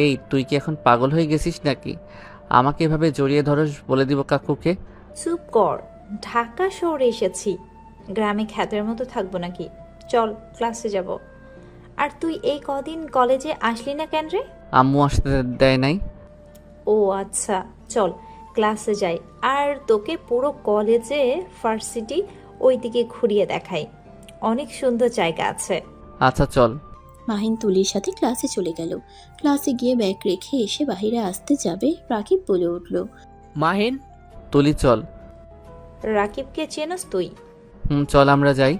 এই তুই কি এখন পাগল হয়ে গেছিস নাকি? আমাকে এভাবে জড়িয়ে ধরস, বলে দিব কাকুকে। চুপ কর, ঢাকা শহরে এসেছি, গ্রামে খ্যাতের মতো থাকবো নাকি? চল ক্লাসে যাব। আর তুই এই কদিন কলেজে আসলি না কেন রে? আম্মু আসতে দেয় নাই। ও আচ্ছা, চল ক্লাসে যাই, আর তোকে পুরো কলেজে ভার্সিটি ওইদিকে ঘুরিয়ে দেখাই, অনেক সুন্দর জায়গা আছে। আচ্ছা চল। মাহিন তুলির সাথে ক্লাসে চলে গেল। ক্লাসে গিয়ে ব্যাগ রেখে এসে বাইরে আসতে যাবে, রাকিব বলে উঠল, মাহিন, তুলি চল। রাকিবকে চেনস তুই? চল আমরা যাই।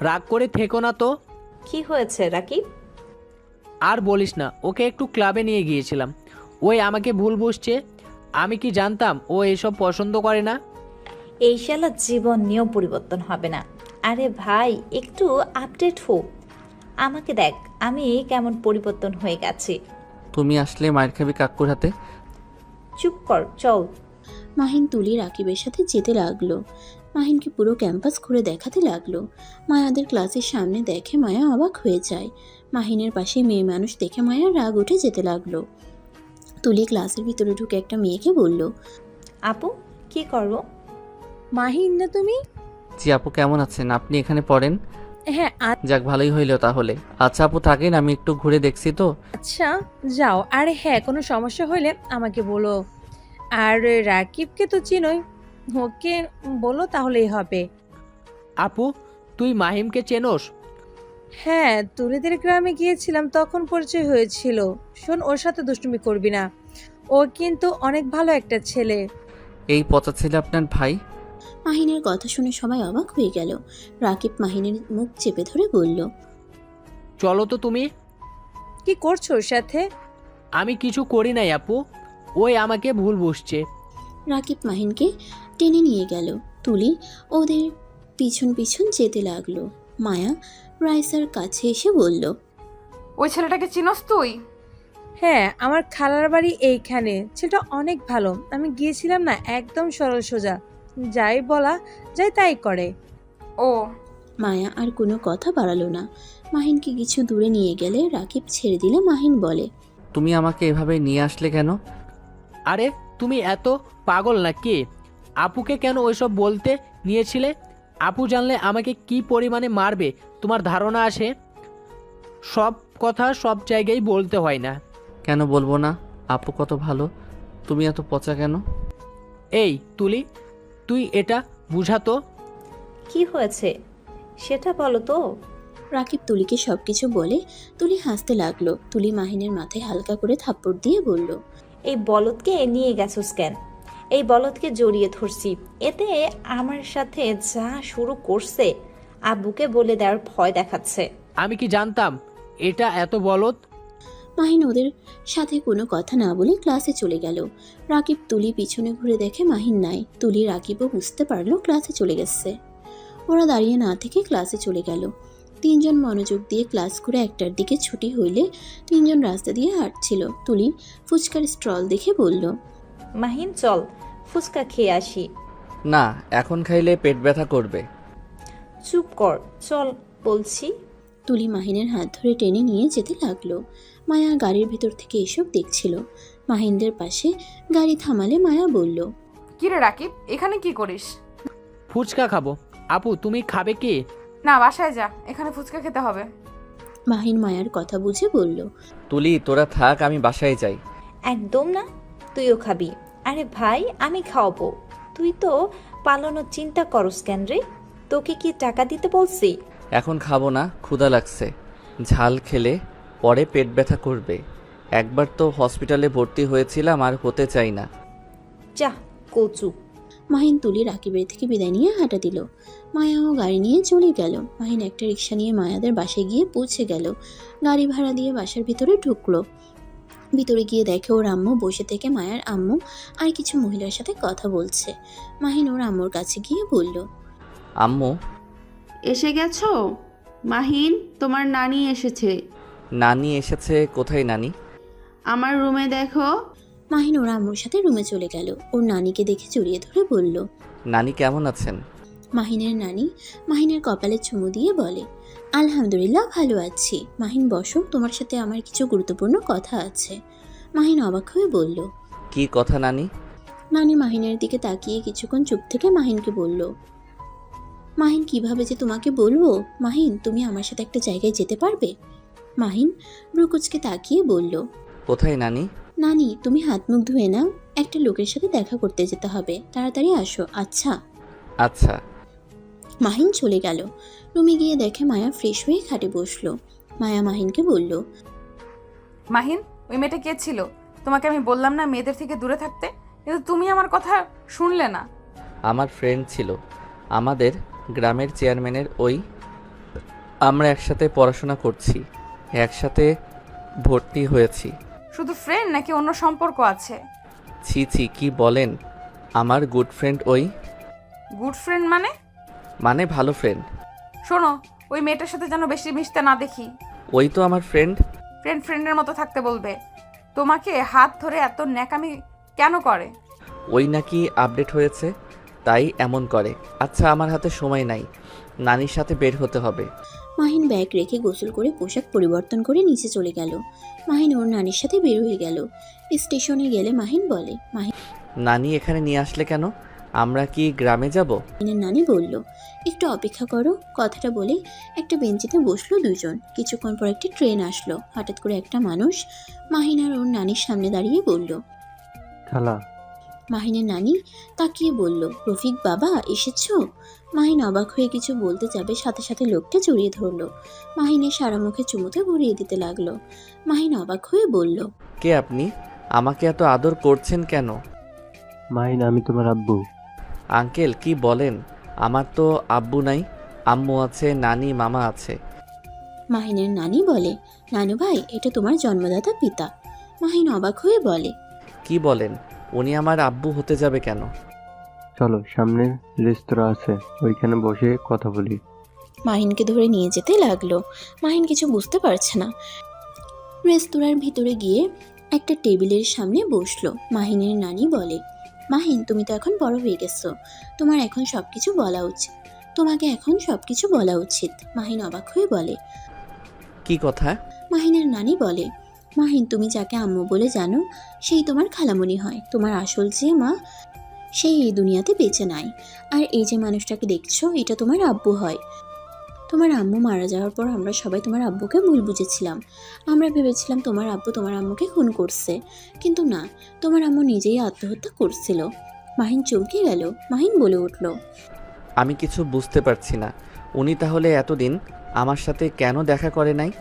রাগ করে থেকো না তো। কি হয়েছে রাকিব? আর বলিস না, ওকে একটু ক্লাবে নিয়ে গিয়েছিলাম, ওই আমাকে ভুল বুঝছে। আমি কি জানতাম ও এসব পছন্দ করে না? এই শালা জীবন নিয়েও পরিবর্তন হবে না। আরে ভাই, একটু আপডেট হোক, আমাকে দেখ আমি কেমন পরিবর্তন হয়ে গেছি। তুমি আসলে মায়ের খাবি কাকুর হাতে। চুপ কর, চল। মাহিন তুলি রাকিবের সাথে যেতে লাগলো। মাহিনকে পুরো ক্যাম্পাস ঘুরে দেখাতে লাগলো। মায়াদের ক্লাসের সামনে দেখে মায়া অবাক হয়ে যায়। মাহিনের পাশে মেয়ে মানুষ দেখে মায়ার রাগ উঠে যেতে লাগলো। তুলি ক্লাসের ভিতরে ঢুকে একটা মেয়েকে বলল, আপু কি করো? মাহিন না তুমি? জি আপু, কেমন আছেন? আপনি এখানে পড়েন? হ্যাঁ যাক, ভালোই হইলো তাহলে। আচ্ছা আপু থাকেন, আমি একটু ঘুরে দেখছি তো। আচ্ছা যাও। আরে হ্যাঁ, কোনো সমস্যা হলে আমাকে বলো। আর রাকিবকে তো চিনোই, ওকে বলো তাহলেই হবে। আপু, তুই মাহিমকে চেনোস? হ্যাঁ, তুলিদের গ্রামে গিয়েছিলাম, তখন পরিচয় হয়েছিল। শোন, ওর সাথে দুষ্টুমি করবি না, ও কিন্তু অনেক ভালো একটা ছেলে। এই পচা ছেলে আপনার ভাই? মাহিনের কথা শুনে সবাই অবাক হয়ে গেল। রাকিব মাহিনের মুখ চেপে ধরে বলল, চলো তো তুমি। কি করছো ওর সাথে? আমি কিছু করি নাই আপু, ওই আমাকে ভুল বুঝছে। রাকিব মাহিনকে টেনে নিয়ে গেল। তুলি ওদের পিছন পিছন যেতে লাগলো। মায়া রাইসার কাছে এসে বলল, ওই ছেলেটাকে চিনোস তুই? হ্যাঁ, আমার খালার বাড়ি এইখানে। ছেলেটা অনেক ভালো, আমি গিয়েছিলাম না, একদম সরল সোজা, যাই বলা যাই তাই করে। ও মায়া আর কোনো কথা বাড়ালো না। মাহিনকে কিছু দূরে নিয়ে গেলে রাকিব ছেড়ে দিলে মাহিন বলে, তুমি আমাকে এভাবে নিয়ে আসলে কেন? আরে তুমি এত পাগল নাকি? আপুকে কেন ওইসব বলতে নিয়েছিলে? আপু জানলে আমাকে কি পরিমাণে মারবে তোমার ধারণা আছে? সব কথা সব জায়গায় বলতে হয় না। কেন বলবো না? আপু কত ভালো, তুমি এত পচা কেন? এই তুলি, তুই এটা বুঝাতো। কি হয়েছে সেটা বলো তো। রাকিব তুলিকে সবকিছু বলে। তুলি হাসতে লাগলো। তুলি মাহিনের মাথায় হালকা করে থাপ্পড় দিয়ে বলল, এই বলদকে নিয়ে গেছোস কেন? এই বলদকে জড়িয়ে ধরছি, এতে আমার সাথে যা শুরু করছে আব্বুকে বলে দেওয়ার ভয় দেখাচ্ছে। আমি কি জানতাম এটা এত বলদ? মাহিন ওদের সাথে কোনো কথা না বলে ক্লাসে চলে গেল। রাকিব তুলি পিছনে ঘুরে দেখে মাহিন নাই। তুলি রাকিবও বুঝতে পারলো ক্লাসে চলে গেছে। ওরা দাঁড়িয়ে না থেকে ক্লাসে চলে গেল। তিনজন মনোযোগ দিয়ে ক্লাস করে 1টার দিকে ছুটি হইলে তিনজন রাস্তা দিয়ে হাঁটছিল। তুলি ফুচকার স্টল দেখে বলল, মাহিন চল ফুচকা খেয়ে আসি। না, এখন খাইলে পেট ব্যথা করবে। চুপ কর, চল বলছি। তুলি মাহিনের হাত ধরে টেনে নিয়ে যেতে লাগলো। মায়া গাড়ির ভিতর থেকে এসব দেখছিল। মাহিনদের পাশে গাড়ি থামালে মায়া বলল, কিরে রাকিব, এখানে কি করিস? ফুচকা খাবো। আপু তুমি খাবে কি? না, বাসায় যা, এখানে ফুচকা খেতে হবে। মাহিন মায়ার কথা বুঝে বলল, তুলি তোরা থাক, আমি বাসায় যাই। একদম না, তুইও খাবি। আরে ভাই, আমি খাওয়াবো। তুই তো পালানোর চিন্তা করস কেন রে? তোকে কি টাকা দিতে বলছি? এখন খাবো না, ক্ষুধা লাগছে। ঝাল খেলে পরে পেট ব্যথা করবে। একবার তো হসপিটালে ভর্তি হয়েছিলাম, আর হতে চাই না। যা কচু। মাহিন তুলি রাকিবের থেকে বিদায় নিয়ে হাঁটা দিল। মায়াও গাড়ি নিয়ে চলে গেল। মাহিন একটা রিক্সা নিয়ে মায়াদের বাসায় গিয়ে পৌঁছে গেল। গাড়ি ভাড়া দিয়ে বাসার ভিতরে ঢুকলো। ভিতরে গিয়ে দেখে ওর আম্মু বসে থেকে মায়ার আম্মু আর কিছু মহিলার সাথে কথা বলছে। মাহিন ওর আম্মুর কাছে গিয়ে বলল, আম্মু। এসে গেছো? মাহিন, তোমার নানি এসেছে। নানি এসেছে? কোথায় নানি? আমার রুমে দেখো। মাহিন ওর আম্মুর সাথে রুমে চলে গেল। ওর নানিকে দেখে জড়িয়ে ধরে বলল, নানি কেমন আছেন? মাহিনের নানি মাহিনের কপালে চুমু দিয়ে বলে, আলহামদুলিল্লাহ ভালো আছি। মাহিন বসো, তোমার সাথে আমার কিছু গুরুত্বপূর্ণ কথা আছে। মাহিন অবাক হয়ে বলল। কি কথা নানি? নানি মাহিনের দিকে তাকিয়ে কিছুক্ষণ চুপ থেকে মাহিনকে বলল, মাহিন কিভাবে যে তোমাকে বলবো, মাহিন তুমি আমার সাথে একটা জায়গায় যেতে পারবে? মাহিন ব্রুকুচকে তাকিয়ে বলল, কোথায় নানি? নানি তুমি হাত মুখ ধুয়ে নাও, একটা লোকের সাথে দেখা করতে যেতে হবে, তাড়াতাড়ি আসো। আচ্ছা। আচ্ছা। মাহিন চলে গেল। রুমে গিয়ে দেখে মায়া ফ্রেশ হয়ে খাটে বসলো। মায়া মাহিনকে বলল, মাহিন, ওই মেয়েটা কে ছিল? তোমাকে আমি বললাম না মেয়েদের থেকে দূরে থাকতে, কিন্তু তুমি আমার কথা শুনলে না। আমার ফ্রেন্ড ছিল, আমাদের গ্রামের চেয়ারম্যানের ওই। আমরা একসাথে পড়াশোনা করছি, একসাথে ভর্তি হয়েছি। শুধু ফ্রেন্ড নাকি অন্য সম্পর্ক আছে? ছি ছি, কি বলেন? আমার গুড ফ্রেন্ড ওই। গুড ফ্রেন্ড মানে? মানে ভালো ফ্রেন্ড। শোনো, ওই মেয়েটার সাথে যেন বেশি মিশতে না দেখি। ওই তো আমার ফ্রেন্ড। ফ্রেন্ডের মতো থাকতে বলবে। তোমাকে হাত ধরে এত ন্যাকামি কেন করে? ওই নাকি আপডেট হয়েছে, তাই এমন করে। আচ্ছা, আমার হাতে সময় নাই, নানির সাথে বের হতে হবে। মাহিন ব্যাগ রেখে গোসল করে পোশাক পরিবর্তন করে নিচে চলে গেল। মাহিন ওর নানির সাথে বের হয়ে গেল। স্টেশনে গেলে মাহিন বলে, নানি এখানে নিয়ে আসলে কেন? আমরা কি গ্রামে যাব? মাহিনের নানি বলল, একটু অপেক্ষা করো। কথাটা বলে একটা বেঞ্চিতে বসলো দুজন। কিছুক্ষণ পর একটি ট্রেন আসলো। হঠাৎ করে একটা মানুষ মাহিন আর ওর নানির সামনে দাঁড়িয়ে বলল, খালা। মাহিনের নানি তাকিয়ে বলল, রফিক বাবা এসেছো? মাহিন অবাক হয়ে কিছু বলতে যাবে, সাথে সাথে লোকটা জড়িয়ে ধরলো। মাহিনের সারা মুখে চুমুতে ভরিয়ে দিতে লাগলো। মাহিন অবাক হয়ে বলল, কে আপনি? আমাকে এত আদর করছেন কেন? মাহিন, আমি তোমার আব্বু। আঙ্কেল, কি বলেন? আমার তো আব্বু নাই, আম্মু আছে, নানি মামা আছে। মাহিনের নানি বলে, নানু ভাই এটা তোমার জন্মদাতা পিতা। মাহিন অবাক হয়ে বলে, কি বলেন? উনি আমার আব্বু হতে যাবে কেন? চলো, সামনে রেস্তোরাঁ আছে, ওইখানে বসে কথা বলি। মাহিনকে ধরে নিয়ে যেতে লাগলো। মাহিন কিছু বুঝতে পারছে না। রেস্তোরাঁর ভিতরে গিয়ে একটা টেবিলের সামনে বসলো। মাহিনের নানি বলে, মাহিন তুমি তো এখন বড় হয়ে গেছো, তোমার এখন সবকিছু বলা উচিত, তোমাকে এখন সবকিছু বলা উচিত। মাহিন অবাক হয়ে বলে, কি কথা? মাহিনের নানি বলে, মাহিন তুমি যাকে আম্মু বলে জানো সেই তোমার খালামণি হয়। তোমার আসল যে মা সেই এই দুনিয়াতে বেঁচে নাই। আর এই যে মানুষটাকে দেখছো এটা তোমার আব্বু হয়। তোমার আম্মু মারা যাওয়ার পর আমরা সবাই তোমার আব্বুকে ভুল বুঝেছিলাম। আমরা ভেবেছিলাম তোমার আব্বু তোমার আম্মুকে খুন করছে, কিন্তু না, তোমার আম্মু নিজেই আত্মহত্যা করছিল। মাহিন চমকে গেল। মাহিন বলে উঠল, আমি কিছু বুঝতে পারছি না। উনি তাহলে এতদিন আমার সাথে কেন দেখা করে নাই?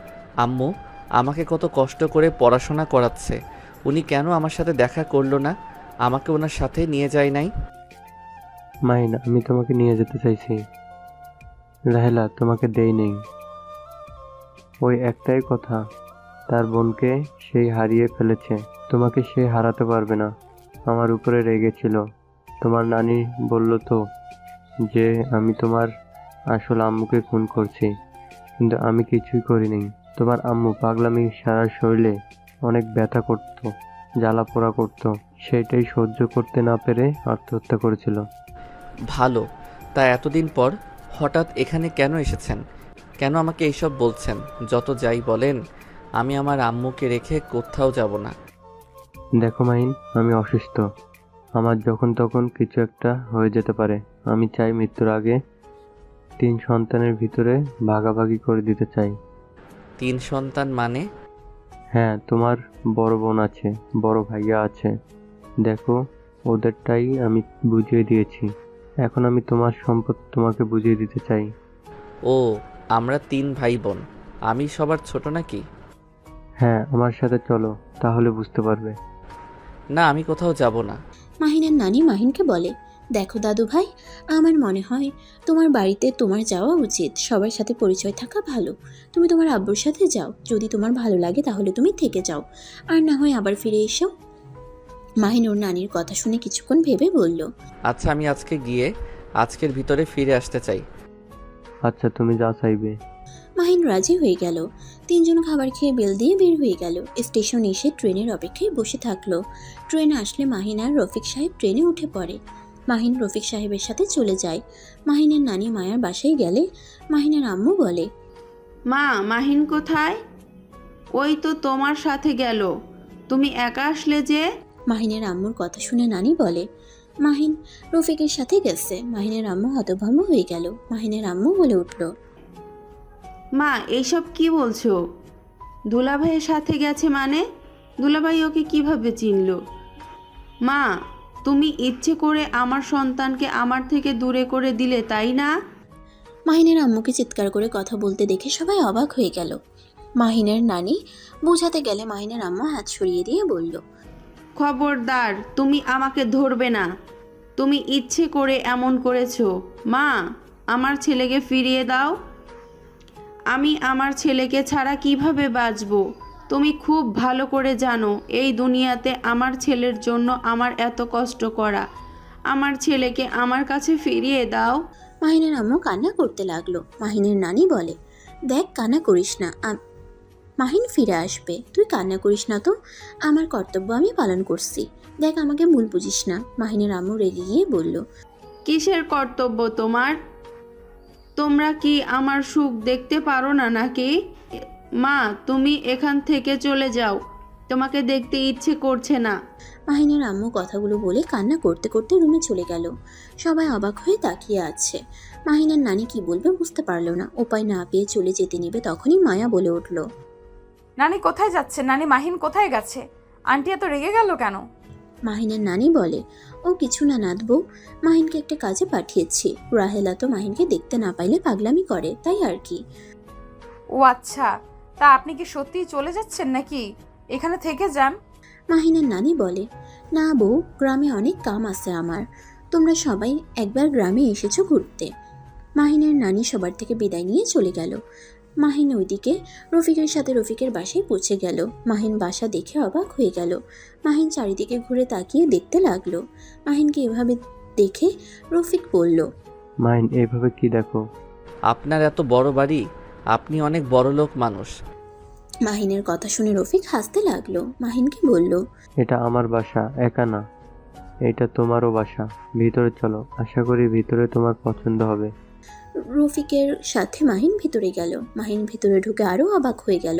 আম্মু আমাকে কত কষ্ট করে পড়াশোনা করাচ্ছে, উনি কেন আমার সাথে দেখা করলো না? আমাকে ওনার সাথে নিয়ে যায় নাই? মাহিন, আমি তোমাকে নিয়ে যেতে চাইছি, রাহেলা তোমাকে দেই নেই। ওই একটাই কথা, তার বোনকে সেই হারিয়ে ফেলেছে, তোমাকে সে হারাতে পারবে না। আমার উপরে রেগেছিল। তোমার নানি বলল তো যে আমি তোমার আসল আম্মুকে খুন করছি, কিন্তু আমি কিছুই করিনি। তোমার আম্মু পাগলামি সারা শরীরে অনেক ব্যথা করত, জ্বালা পোড়া করত, সেটাই সহ্য করতে না পেরে আত্মহত্যা করেছিল। ভালো, তা এতদিন পর হঠাৎ এখানে কেন এসেছেন? কেন আমাকে এইসব বলছেন? যত যাই বলেন, আমি আমার আম্মুকে রেখে কোথাও যাব না। দেখো মাহিন, আমি অসুস্থ। আমার যখন তখন কিছু একটা হয়ে যেতে পারে। আমি চাই মৃত্যুর আগে 3 সন্তানের ভিতরে ভাগাভাগি করে দিতে চাই। 3 সন্তান মানে? হ্যাঁ, তোমার বড় বোন আছে, বড় ভাইয়া আছে। দেখো, ওদেরটাই আমি বুঝিয়ে দিয়েছি। এখন আমি তোমার সম্পদ তোমাকে বুঝিয়ে দিতে চাই। ও, আমরা 3 ভাই বোন। আমি সবার ছোট নাকি? হ্যাঁ, আমার সাথে চলো, তাহলে বুঝতে পারবে। না, আমি কোথাও যাব না। মাহিনের নানি মাহিনকে বলে, দেখো দাদু ভাই, আমার মনে হয় তোমার বাড়িতে তোমার যাওয়া উচিত। সবার সাথে পরিচয় থাকা ভালো। তুমি তোমার আব্বুর সাথে যাও, যদি তোমার ভালো লাগে তাহলে তুমি থেকে যাও, আর না হয় আবার ফিরে এসো। মাহিন ওর নানির কথা শুনে কিছুক্ষণ ভেবে বলল, আচ্ছা, আমি আজকে গিয়ে আজকের ভিতরে ফিরে আসতে চাই। আচ্ছা, তুমি যা চাইবে। মাহিন রাজি হয়ে গেল। 3 জন খাবার খেয়ে বেল দিয়ে বের হয়ে গেল। স্টেশন এসে ট্রেনের অপেক্ষায় বসে থাকলো। ট্রেন আসলে মাহিন আর রফিক সাহেব ট্রেনে উঠে পড়ে। মাহিন রফিক সাহেবের সাথে চলে যায়। মাহিনের নানি মায়ার বাসায় গেলে মাহিনের আম্মু বলে, মা, মাহিন কোথায়? ওই তো তোমার সাথে গেল। তুমি একা আসলে যে? মাহিনের আম্মুর কথা শুনে নানি বলে, মাহিন রফিকের সাথে গেছে। মাহিনের আম্মু হতভম্ব হয়ে গেল। মাহিনের আম্মু বলে উঠল, মা, এইসব কি বলছো? দুলাভাইয়ের সাথে গেছে মানে? দুলাভাই ওকে কিভাবে চিনল? মা, তুমি ইচ্ছে করে আমার সন্তানকে আমার থেকে দূরে করে দিলে, তাই না? মাহিনের আম্মুকে চিৎকার করে কথা বলতে দেখে সবাই অবাক হয়ে গেল। মাহিনের নানি বোঝাতে গেলে মাহিনের আম্মু হাত সরিয়ে দিয়ে বলল, খবরদার, তুমি আমাকে ধরবে না। তুমি ইচ্ছে করে এমন করেছো। মা, আমার ছেলেকে ফিরিয়ে দাও। আমি আমার ছেলেকে ছাড়া কিভাবে বাঁচবো? তুমি খুব ভালো করে জানো এই দুনিয়াতে আমার ছেলের জন্য আমার এত কষ্ট করা। আমার ছেলেকে আমার কাছে ফিরিয়ে দাও। মাহিনের আম্মু কান্না করতে লাগলো। মাহিনের নানি বলে, দেখ, কান্না করিস না, মাহিন ফিরে আসবে। তুই কান্না করিস না তো, আমার কর্তব্য আমি পালন করছি। দেখ, আমাকে ভুল বুঝিস না। মাহিনের আম্মু রেগে গিয়ে বলল, কিসের কর্তব্য তোমার? তোমরা কি আমার সুখ দেখতে পারো না নাকি? মা, তুমি এখান থেকে চলে যাও। তোমাকে দেখতে ইচ্ছে করছে না। মাহিনের আম্মু কথাগুলো বলে কান্না করতে করতে রুমে চলে গেল। সবাই অবাক হয়ে তাকিয়ে আছে। মাহিনের নানি কি বলবে বুঝতে পারলো না। উপায় না পেয়ে চলে যেতে নেবে তখনই মায়া বলে উঠল, নানি কোথায় যাচ্ছে? নানি, মাহিন কোথায় গেছে? আন্টি এত রেগে গেল কেন? মাহিনের নানি বলে, ও কিছু না নাদবো, মাহিনকে একটা কাজে পাঠিয়েছি। রাহেলা তো মাহিনকে দেখতে না পাইলে পাগলামি করে, তাই আর কি। ও আচ্ছা, তা আপনি কি সত্যিই চলে যাচ্ছেন নাকি? এখানে থেকে যান। মাহিনের নানি বলে, না বউ, গ্রামে অনেক কাম আছে আমার। তোমরা সবাই একবার গ্রামে এসেছো ঘুরতে। মাহিনের নানি সবার থেকে বিদায় নিয়ে চলে গেল। মাহিন ওইদিকে রফিকের সাথে রফিকের বাসায় পৌঁছে গেল। মাহিন বাসা দেখে অবাক হয়ে গেল। মাহিন চারিদিকে ঘুরে তাকিয়ে দেখতে লাগলো। মাহিনকে এভাবে দেখে রফিক বলল, মাহিন, এইভাবে কি দেখো? আপনার এত বড় বাড়ি, আপনি অনেক বড় লোক মানুষ। মাহিনের কথা শুনে রফিক হাসতে লাগলো। মাহিনকে বলল, এটা আমার বাসা, একা না, এটা তোমারও বাসা। ভিতরে চলো, আশা করি ভিতরে তোমার পছন্দ হবে। রফিকের সাথে মাহিন ভিতরে গেল। মাহিন ভিতরে ঢুকে আরও অবাক হয়ে গেল।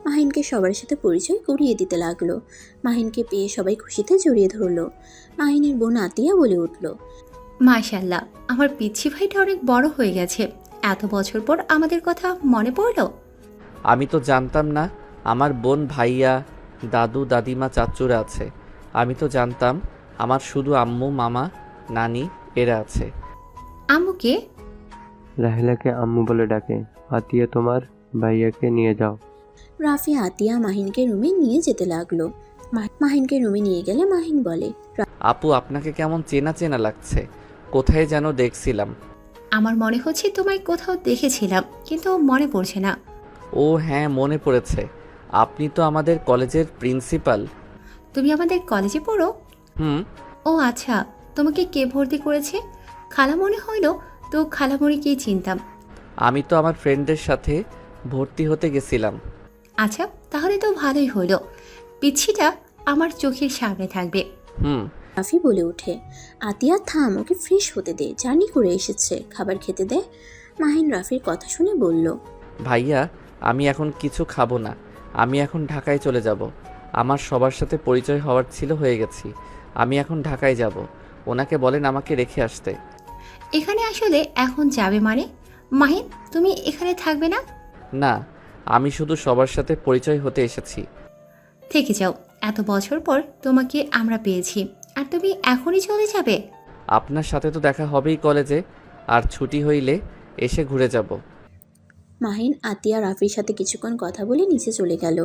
মাহিনকে সবার সাথে পরিচয় করিয়ে দিতে লাগলো। মাহিনকে পেয়ে সবাই খুশিতে জড়িয়ে ধরলো। মাহিনের বোন আতিয়া বলে উঠল, মাশাল্লাহ, আমার পিচ্ছি ভাইটা অনেক বড় হয়ে গেছে। এত বছর পর আমাদের কথা মনে পড়লো। আমি তো জানতাম না আমার বোন, ভাইয়া, দাদু, দাদিমা, চাচুরা আছে। আমি তো জানতাম আমার শুধু আম্মু, মামা, নানি এরা আছে। আম্মুকে? রাহেলাকে আম্মু বলে ডাকে। আতিয়া, তোমার ভাইয়াকে নিয়ে যাও। রাফি আতিয়া মাহিনকে রুমে নিয়ে যেতে লাগলো। মাহিনকে রুমে নিয়ে গেলে মাহিন বলে, আপু, আপনাকে কেমন চেনা চেনা লাগছে, কোথায় যেন দেখছিলাম। আমার মনে হচ্ছে তোমায় কোথাও দেখেছিলাম, কিন্তু মনে পড়ছে না। ও হ্যাঁ, মনে পড়েছে, আপনি তো আমাদের কলেজের প্রিন্সিপাল। তুমি আমাদের কলেজে পড়ো? হুম। ও আচ্ছা, তোমাকে কে ভর্তি করেছে? খালা মনে হইলো তো, খালামণিকেই চিনতাম। আমি তো আমার ফ্রেন্ডের সাথে ভর্তি হতে গেছিলাম। আচ্ছা, তাহলে তো ভালোই হলো। পিচ্ছিটা আমার চোখের সামনে থাকবে। হুম। রাফি বলে ওঠে, আতিয়া থাম, ওকে ফ্রেশ হতে দে, জার্নি করে এসেছে, খাবার খেতে দে। মাহিন রাফির কথা শুনে বলল, ভাইয়া আমি এখন কিছু খাবো না, আমি এখন ঢাকায় চলে যাব। আমার সবার সাথে পরিচয় হওয়ার ছিল, হয়ে গেছি। আমি এখন ঢাকায় যাব, ওনাকে বলেন আমাকে রেখে আসতে। এখানে আসলে এখন যাবে মানে? মাহিন, তুমি এখানে থাকবে না? না, আমি শুধু সবার সাথে পরিচয় হতে এসেছি। থেকে যাও, এত বছর পর তোমাকে আমরা পেয়েছি, আর তুমি এখনই চলে যাবে? আপনার সাথে তো দেখা হবেই কলেজে, আর ছুটি হইলে এসে ঘুরে যাব। মাহিন আতিয়া রাফির সাথে কিছুক্ষণ কথা বলে নিচে চলে গেল।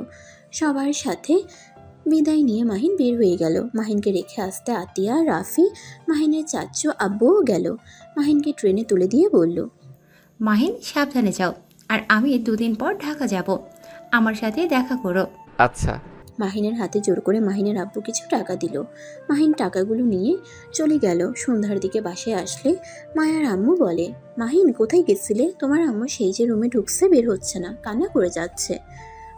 সবার সাথে বিদায় নিয়ে মাহিন বের হয়ে গেল। মাহিনকে রেখে আসতে আতিয়া, রাফি, মাহিনের চাচু আব্বুও গেল। মাহিনকে ট্রেনে তুলে দিয়ে বলল, মাহিন সাবধানে যাও, আর আমি 2 দিন পর ঢাকা যাব, আমার সাথে দেখা করো। আচ্ছা। মাহিনের হাতে জোর করে মাহিনের আব্বু কিছু টাকা দিল। মাহিন টাকাগুলো নিয়ে চলে গেল। সন্ধ্যার দিকে বাসায় আসলে মায়ার আম্মু বলে, মাহিন কোথায় গেছিলে? তোমার আম্মু সেই যে রুমে ঢুকছে, বের হচ্ছে না, কান্না করে যাচ্ছে।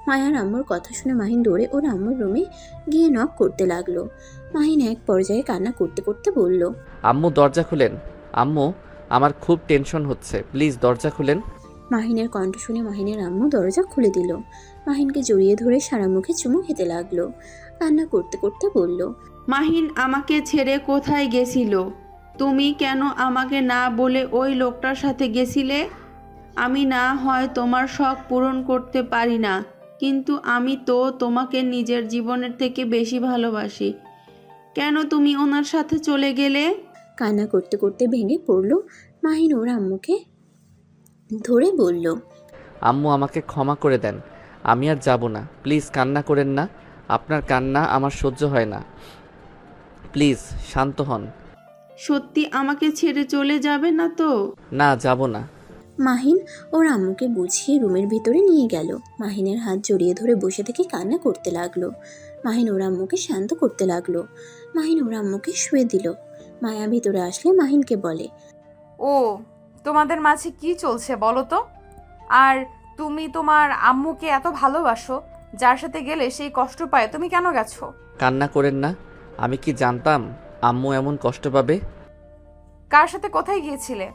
মায়ার আম্মুর কথা শুনে মাহিন দৌড়ে ওর আম্মুর রুমে গিয়ে নক করতে লাগলো। মাহিন এক পর্যায়ে কান্না করতে করতে বলল, আম্মু দরজা খুলেন, আম্মু আমার খুব টেনশন হচ্ছে, প্লিজ দরজা খুলেন। মাহিনের কণ্ঠ শুনে মাহিনের আম্মু দরজা খুলে দিল। মাহিনকে জড়িয়ে ধরে সারা মুখে চুমু খেতে লাগলো। কান্না করতে করতে বলল, মাহিন আমাকে ছেড়ে কোথায় গেছিল? তুমি কেন আমাকে না বলে ওই লোকটার সাথে গেছিলে? আমি না হয় তোমার শখ পূরণ করতে পারি না, কিন্তু আমি তো তোমাকে নিজের জীবনের থেকে বেশি ভালোবাসি। কেন তুমি ওনার সাথে চলে গেলে? কান্না করতে করতে ভেঙে পড়ল। মাহিন ওর আম্মুকে ধরে বলল, আম্মু আমাকে ক্ষমা করে দেন, আমি আর যাব না, প্লিজ কান্না করেন না, আপনার কান্না আমার সহ্য হয় না, প্লিজ শান্ত হন। সত্যি আমাকে ছেড়ে চলে যাবে না তো? না, যাব না। মাহিন ওর আম্মুকে বুঝিয়ে রুমের ভিতরে নিয়ে গেল। মাহিনের হাত জড়িয়ে ধরে বসে থেকে কান্না করতে লাগলো। মাহিন ওর আম্মুকে শান্ত করতে লাগলো। মাহিন ওর আম্মুকে শুয়ে দিল। মায়া ভিতরে আসলে মাহিনকে বলে, ও, তোমাদের মাঝে কি চলছে বলো তো? আর তুমি তোমার আম্মুকে এত ভালোবাসো, যার সাথে গেলে সেই কষ্ট পায়, তুমি কেন গেছো? কান্না করেন না, আমি কি জানতাম আম্মু এমন কষ্ট পাবে? কার সাথে কোথায় গিয়েছিলে?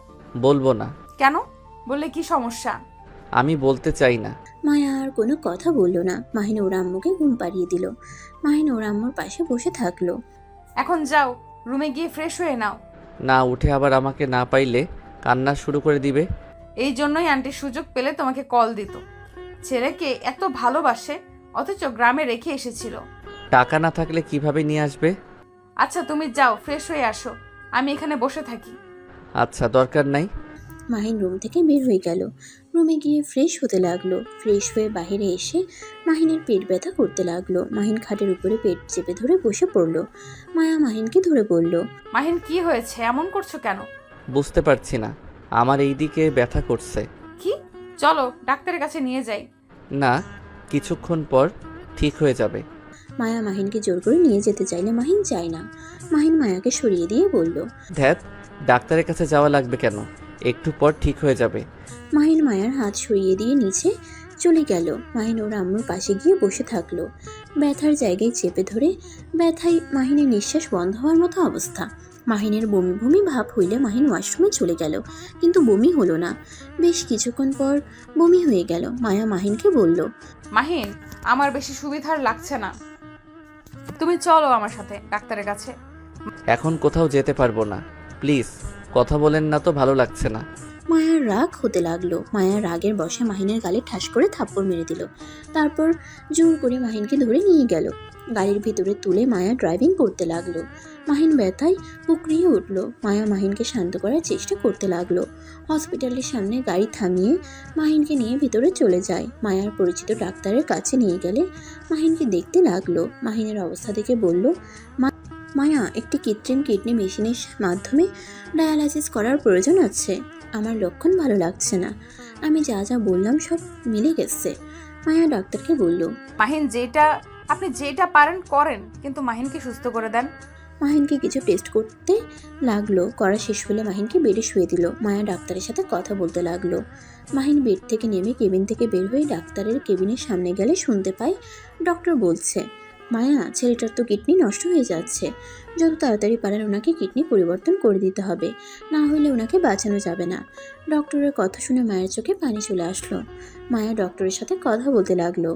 বলবো না। কেন? বললে কি সমস্যা? আমি বলতে চাই না। মায়া আর কোনো কথা বলল না। মাহিন ওর আম্মুকে ঘুম পাড়িয়ে দিল। মাহিন ওর আম্মুর পাশে বসে থাকলো। এখন যাও, রুমে গিয়ে ফ্রেশ হয়ে নাও। না, উঠে আবার আমাকে না পাইলে কান্না শুরু করে দিবে। এই জন্যই আন্টি সুযোগ পেলে তোমাকে কল দিত। ছেলেকে এত ভালোবাসে, অথচ গ্রামে রেখে এসেছিল। টাকা না থাকলে কিভাবে নিয়ে আসবে? আচ্ছা তুমি যাও, ফ্রেশ হয়ে আসো, আমি এখানে বসে থাকি। আচ্ছা, দরকার নাই। মাহিন রুম থেকে বের হয়ে গেল। রুমে গিয়ে ফ্রেশ হতে লাগলো। ফ্রেশ হয়ে বাইরে এসে মাহিনের পেট ব্যথা করতে লাগলো। মাহিন খাটের উপরে পেট চেপে ধরে বসে পড়ল। মায়া মাহিনকে ধরে বলল, মাহিন কি হয়েছে, এমন করছো কেন? বুঝতে পারছি না, আমার এই দিকে ব্যথা করছে। কি? চলো ডাক্তারের কাছে নিয়ে যাই। না, কিছুক্ষণ পর ঠিক হয়ে যাবে। মায়া মাহিনকে জোর করে নিয়ে যেতে চাইলে মাহিন চায় না। মাহিন মায়াকে সরিয়ে দিয়ে বলল, ধ্যাত, ডাক্তারের কাছে যাওয়া লাগবে কেন, একটু পর ঠিক হয়ে যাবে। মাহিন মায়ার হাত সরিয়ে দিয়ে নিচে চলে গেল। মাহিন ওর আম্মুর পাশে গিয়ে বসে থাকলো। ব্যথার জায়গায় চেপে ধরে ব্যথায় মাহিনের নিঃশ্বাস বন্ধ হওয়ার মতো অবস্থা। মাহিনের বমি বমি ভাব হইলে মাহিন ওয়াশরুমে চলে গেল, কিন্তু বমি হলো না। বেশ কিছুক্ষণ পর বমি হয়ে গেল। মায়া মাহিনকে বলল, মাহিন, আমার বেশি সুবিধার লাগছে না, তুমি চলো আমার সাথে ডাক্তারের কাছে। এখন কোথাও যেতে পারবো না, প্লিজ কথা বলেন না তো, ভালো লাগছে না। মায়ার রাগ হতে লাগলো। মায়ার রাগের বশে মাহিনের গালে ঠাস করে থাপ্পড় মেরে দিল। তারপর জোর করে মাহিনকে ধরে নিয়ে গেল। গাড়ির ভিতরে তুলে মায়া ড্রাইভিং করতে লাগলো। মাহিন ব্যথায় উকড়িয়ে উঠল। মায়া মাহিনকে শান্ত করার চেষ্টা করতে লাগলো। হসপিটালের সামনে গাড়ি থামিয়ে মাহিনকে নিয়ে ভিতরে চলে যায়। মায়ার পরিচিত ডাক্তারের কাছে নিয়ে গেলে মাহিনকে দেখতে লাগলো। মাহিনের অবস্থা দেখে বলল, মায়া, একটি কৃত্রিম কিডনি মেশিনের মাধ্যমে ডায়ালাইসিস করার প্রয়োজন আছে। আমার লক্ষণ ভালো লাগছে না। আমি যা যা বললাম সব মিলে গেছে। মায়া ডাক্তারকে বলল, মাহিন, আপনি যেটা পারেন করেন, কিন্তু মাহিনকে সুস্থ করে দেন। মাহিনকে কিছু টেস্ট করতে লাগলো। করা শেষ হলে মাহিনকে বেডে শুয়ে দিল। মায়া ডাক্তারের সাথে কথা বলতে লাগলো। মাহিন বেড থেকে নেমে কেবিন থেকে বের হয়ে ডাক্তারের কেবিনের সামনে গেলে শুনতে পায় ডক্টর বলছে, মায়া, ছেলেটার তো কিডনি নষ্ট হয়ে যাচ্ছে, যত তাড়াতাড়ি পারেন ওনাকে কিডনি পরিবর্তন করে দিতে হবে, না হলে ওনাকে বাঁচানো যাবে না। ডক্টরের কথা শুনে মায়ের চোখে পানি চলে আসলো। মায়া ডক্টরের সাথে কথা বলতে লাগলো।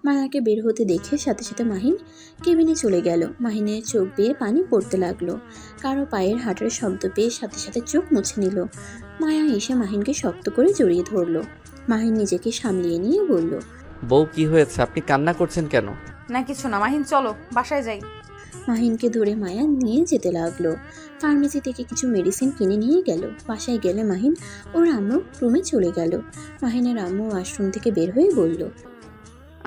মায়াকে বের হতে দেখে সাথে সাথে মাহিন কেবিনে চলে গেল। মাহিনের চোখ বেয়ে পানি পড়তে লাগলো। কারো পায়ের হাঁটার শব্দ পেয়ে সাথে সাথে চোখ মুছে নিল। মায়া এসে মাহিনকে শক্ত করে জড়িয়ে ধরলো। মাহিন নিজেকে সামলিয়ে নিয়ে বলল, বউ কি হয়েছে, আপনি কান্না করছেন কেন? না কিছু না মাহিন, চলো বাসায় যাই। মাহিনকে ধরে মায়া নিয়ে যেতে লাগলো। ফার্মেসি থেকে কিছু মেডিসিন কিনে নিয়ে গেল। বাসায় গেলে মাহিন ওর আম্মুর রুমে চলে গেল। মাহিনের আম্মু ওয়াশরুম থেকে বের হয়ে বলল,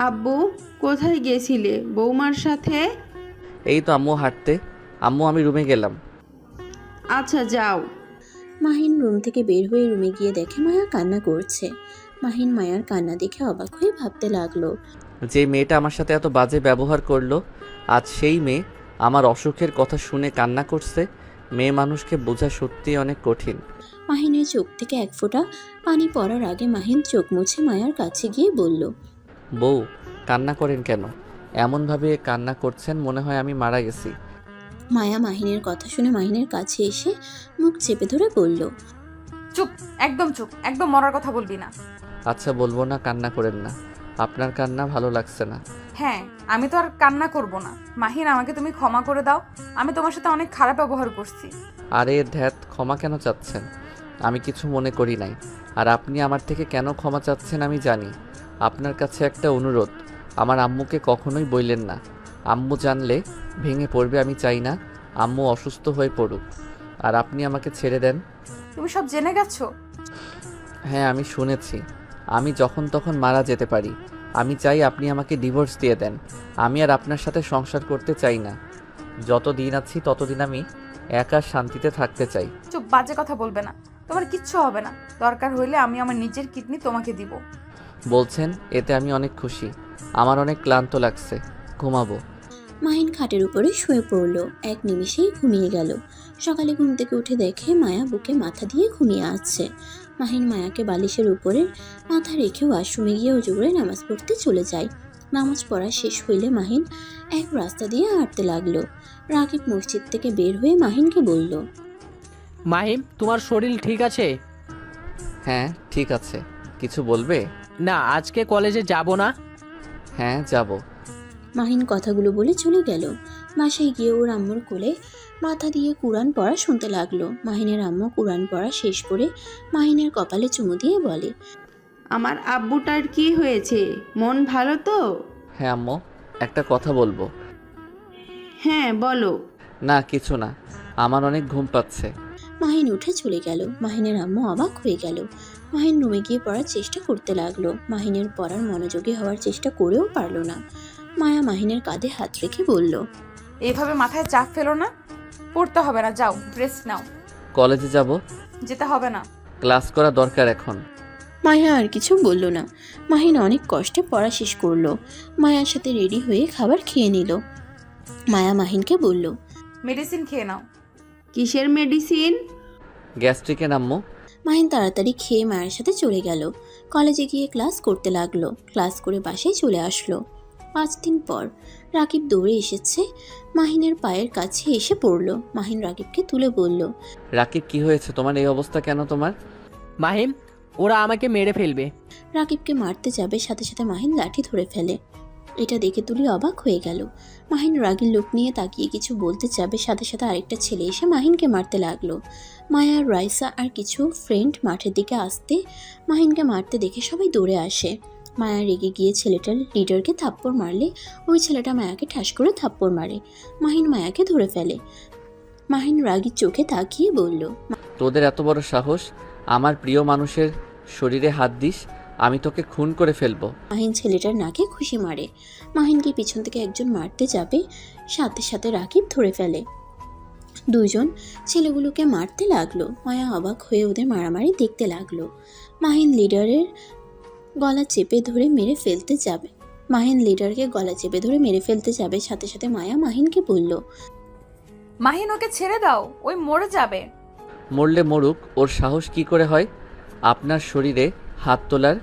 আব্বু কোথায় গেছিলে বৌমার সাথে? এই তো আম্মু হাঁটতে। আম্মু আমি রুমে গেলাম। আচ্ছা যাও। মাহিন রুম থেকে বের হয়ে রুমে গিয়ে দেখে মায়া কান্না করছে। মাহিন মায়ার কান্না দেখে অবাক হয়ে ভাবতে লাগলো, যে মেয়েটা আমার সাথে এত বাজে ব্যবহার করলো, আজ সেই মেয়ে আমার অসুখের কথা শুনে কান্না করছে। মেয়ে মানুষকে বোঝা সত্যিই অনেক কঠিন। মাহিনের চোখ থেকে এক ফোঁটা পানি পড়ার আগে মাহিন চোখ মুছে মায়ার কাছে গিয়ে বলল, বউ কান্না করেন কেন? এমনভাবে কান্না করছেন মনে হয় আমি মারা গেছি। মায়া মাহিনের কথা শুনে মাহিনের কাছে এসে মুখ চেপে ধরে বলল, চুপ, একদম চুপ, একদম মরার কথা বলবি না। আচ্ছা বলবো না, কান্না করেন না। আপনার কান্না ভালো লাগছে না। হ্যাঁ, আমি তো আর কান্না করব না। মাহিন, আমাকে তুমি ক্ষমা করে দাও। আমি তোমার সাথে অনেক খারাপ ব্যবহার করছি। আরে ধ্যাত, ক্ষমা কেন চাচ্ছেন? আমি কিছু মনে করি নাই। আর আপনি আমার থেকে কেন ক্ষমা চাচ্ছেন আমি জানি। আপনার কাছে একটা অনুরোধ, আমার আম্মুকে কখনোই বললেন না। আম্মু জানলে ভেঙে পড়বে, আমি চাই না আম্মু অসুস্থ হয়ে পড়ুক। আর আপনি আমাকে ছেড়ে দেন। তুমি সব জেনে গেছো? হ্যাঁ আমি শুনেছি। আমি যখন তখন মারা যেতে পারি। আমি চাই আপনি আমাকে ডিভোর্স দিয়ে দেন। আমি আর আপনার সাথে সংসার করতে চাই না। যত দিন আছি ততদিন আমি একা শান্তিতে থাকতে চাই। চুপ, বাজে কথা বলবে না। তোমার কিচ্ছু হবে না। দরকার হইলে আমি আমার নিজের কিডনি তোমাকে দিব। বলছেন, এতে আমি অনেক খুশি। আমার অনেক ক্লান্ত লাগছে, ঘুমাবো। মাহিন খাটের উপরে শুয়ে পড়ল। এক নিমিষেই ঘুমিয়ে গেল। সকালে ঘুম থেকে উঠে দেখে মায়া বুকে মাথা দিয়ে ঘুমিয়ে আছে। মাহিন মায়াকে বালিশের উপরে মাথা রেখে ওয়াশরুমে গিয়ে অজু করে নামাজ পড়তে চলে যায়। নামাজ পড়া শেষ হইলে মাহিন এক রাস্তা দিয়ে হাঁটতে লাগলো। রাকিব মসজিদ থেকে বের হয়ে মাহিনকে বলল, মাহিম, তোমার শরীর ঠিক আছে? হ্যাঁ ঠিক আছে। কিছু বলবে? না, আজকে কলেজে যাব না। হ্যাঁ যাব। মাহিন কথাগুলো বলে চলে গেল। বাসায় গিয়ে ওর আম্মুর কোলে মাথা দিয়ে কুরআন পড়া শুনতে লাগলো। মাহিনের আম্মু কুরআন পড়া শেষ করে মাহিনের কপালে চুমু দিয়ে বলে, আমার আব্বুটার কি হয়েছে? মন ভালো তো? হ্যাঁ আম্মু, একটা কথা বলবো। হ্যাঁ বলো। না কিছু না, আমার অনেক ঘুম পাচ্ছে। মাহিন উঠে চলে গেল। মাহিনের আম্মু অবাক হয়ে গেল। মাহিন রুমে গিয়ে পড়ার চেষ্টা করতে লাগলো। মাহিনের পড়ার মনোযোগী হওয়ার চেষ্টা করেও পারল না। মায়া মাহিনের কাঁধে হাত রেখে বলল, এইভাবে মাথায় চাপ ফেলো না। পড়তে হবে না, যাও রেস্ট নাও। কলেজে যাব। যেতে হবে না। ক্লাস করা দরকার এখন। মায়া আর কিছু বলল না। মাহিন অনেক কষ্টে পড়া শেষ করলো। মায়ার সাথে রেডি হয়ে খাবার খেয়ে নিল। মায়া মাহিনকে বলল, মেডিসিন খেয়ে নাও। কিসের মেডিসিন? গ্যাস্ট্রিকের আম্মু। মাহিন তাড়াতাড়ি খেয়ে মায়ের সাথে চলে গেল। কলেজে গিয়ে ক্লাস করতে লাগলো। ক্লাস করে বাসায় চলে আসলো। 5 দিন পর রাকিব দৌড়ে এসেছে। মাহিনের পায়ের কাছে এসে পড়ল। মাহিন রাকিবকে তুলে বলল, রাকিব কি হয়েছে তোমার? এই অবস্থা কেন তোমার? মাহিম, ওরা আমাকে মেরে ফেলবে। রাকিবকে মারতে যাবে, সাথে সাথে মাহিন লাঠি ধরে ফেলে। এটা দেখে তুলি অবাক হয়ে গেল। মাহিন রাগের লোক নিয়ে তাকিয়ে কিছু বলতে যাবে, সাথে সাথে আরেকটা ছেলে এসে মাহিনকে মারতে লাগলো। মায়া, রাইসা আর কিছু ফ্রেন্ড মাঠের দিকে আসতে মাহিনকে মারতে দেখে সবাই দৌড়ে আসে। মায়া রেগে গিয়ে ছেলেটার লিডারকে থাপ্পড় মারলে ওই ছেলেটা মায়াকে ঠাস করে থাপ্পড় মারে। মাহিন মায়াকে ধরে ফেলে। মাহিন রাগী চোখে তাকিয়ে বলল, তোদের এত বড় সাহস, আমার প্রিয় মানুষের শরীরে হাত দিস? আমি তোকে খুন করে ফেলবো। মাহিন ছেলেটার নাকে খুশি মারে। মাহিনকে পিছন থেকে একজন মারতে যাবে, সাথে সাথে রাকিব ধরে ফেলে। দুইজন ছেলেগুলোকে মারতে লাগলো। মায়া অবাক হয়ে ওদের মারামারি দেখতে লাগলো। মাহিন লিডারের গলা চেপে ধরে মেরে ফেলতে যাবে। সাথে সাথে মায়া মাহিনকে বলল, মাহিন, ওকে ছেড়ে দাও, ওই মরে যাবে। মরলে মরুক, ওর সাহস কি করে হয় আপনার শরীরে হাত তোলার?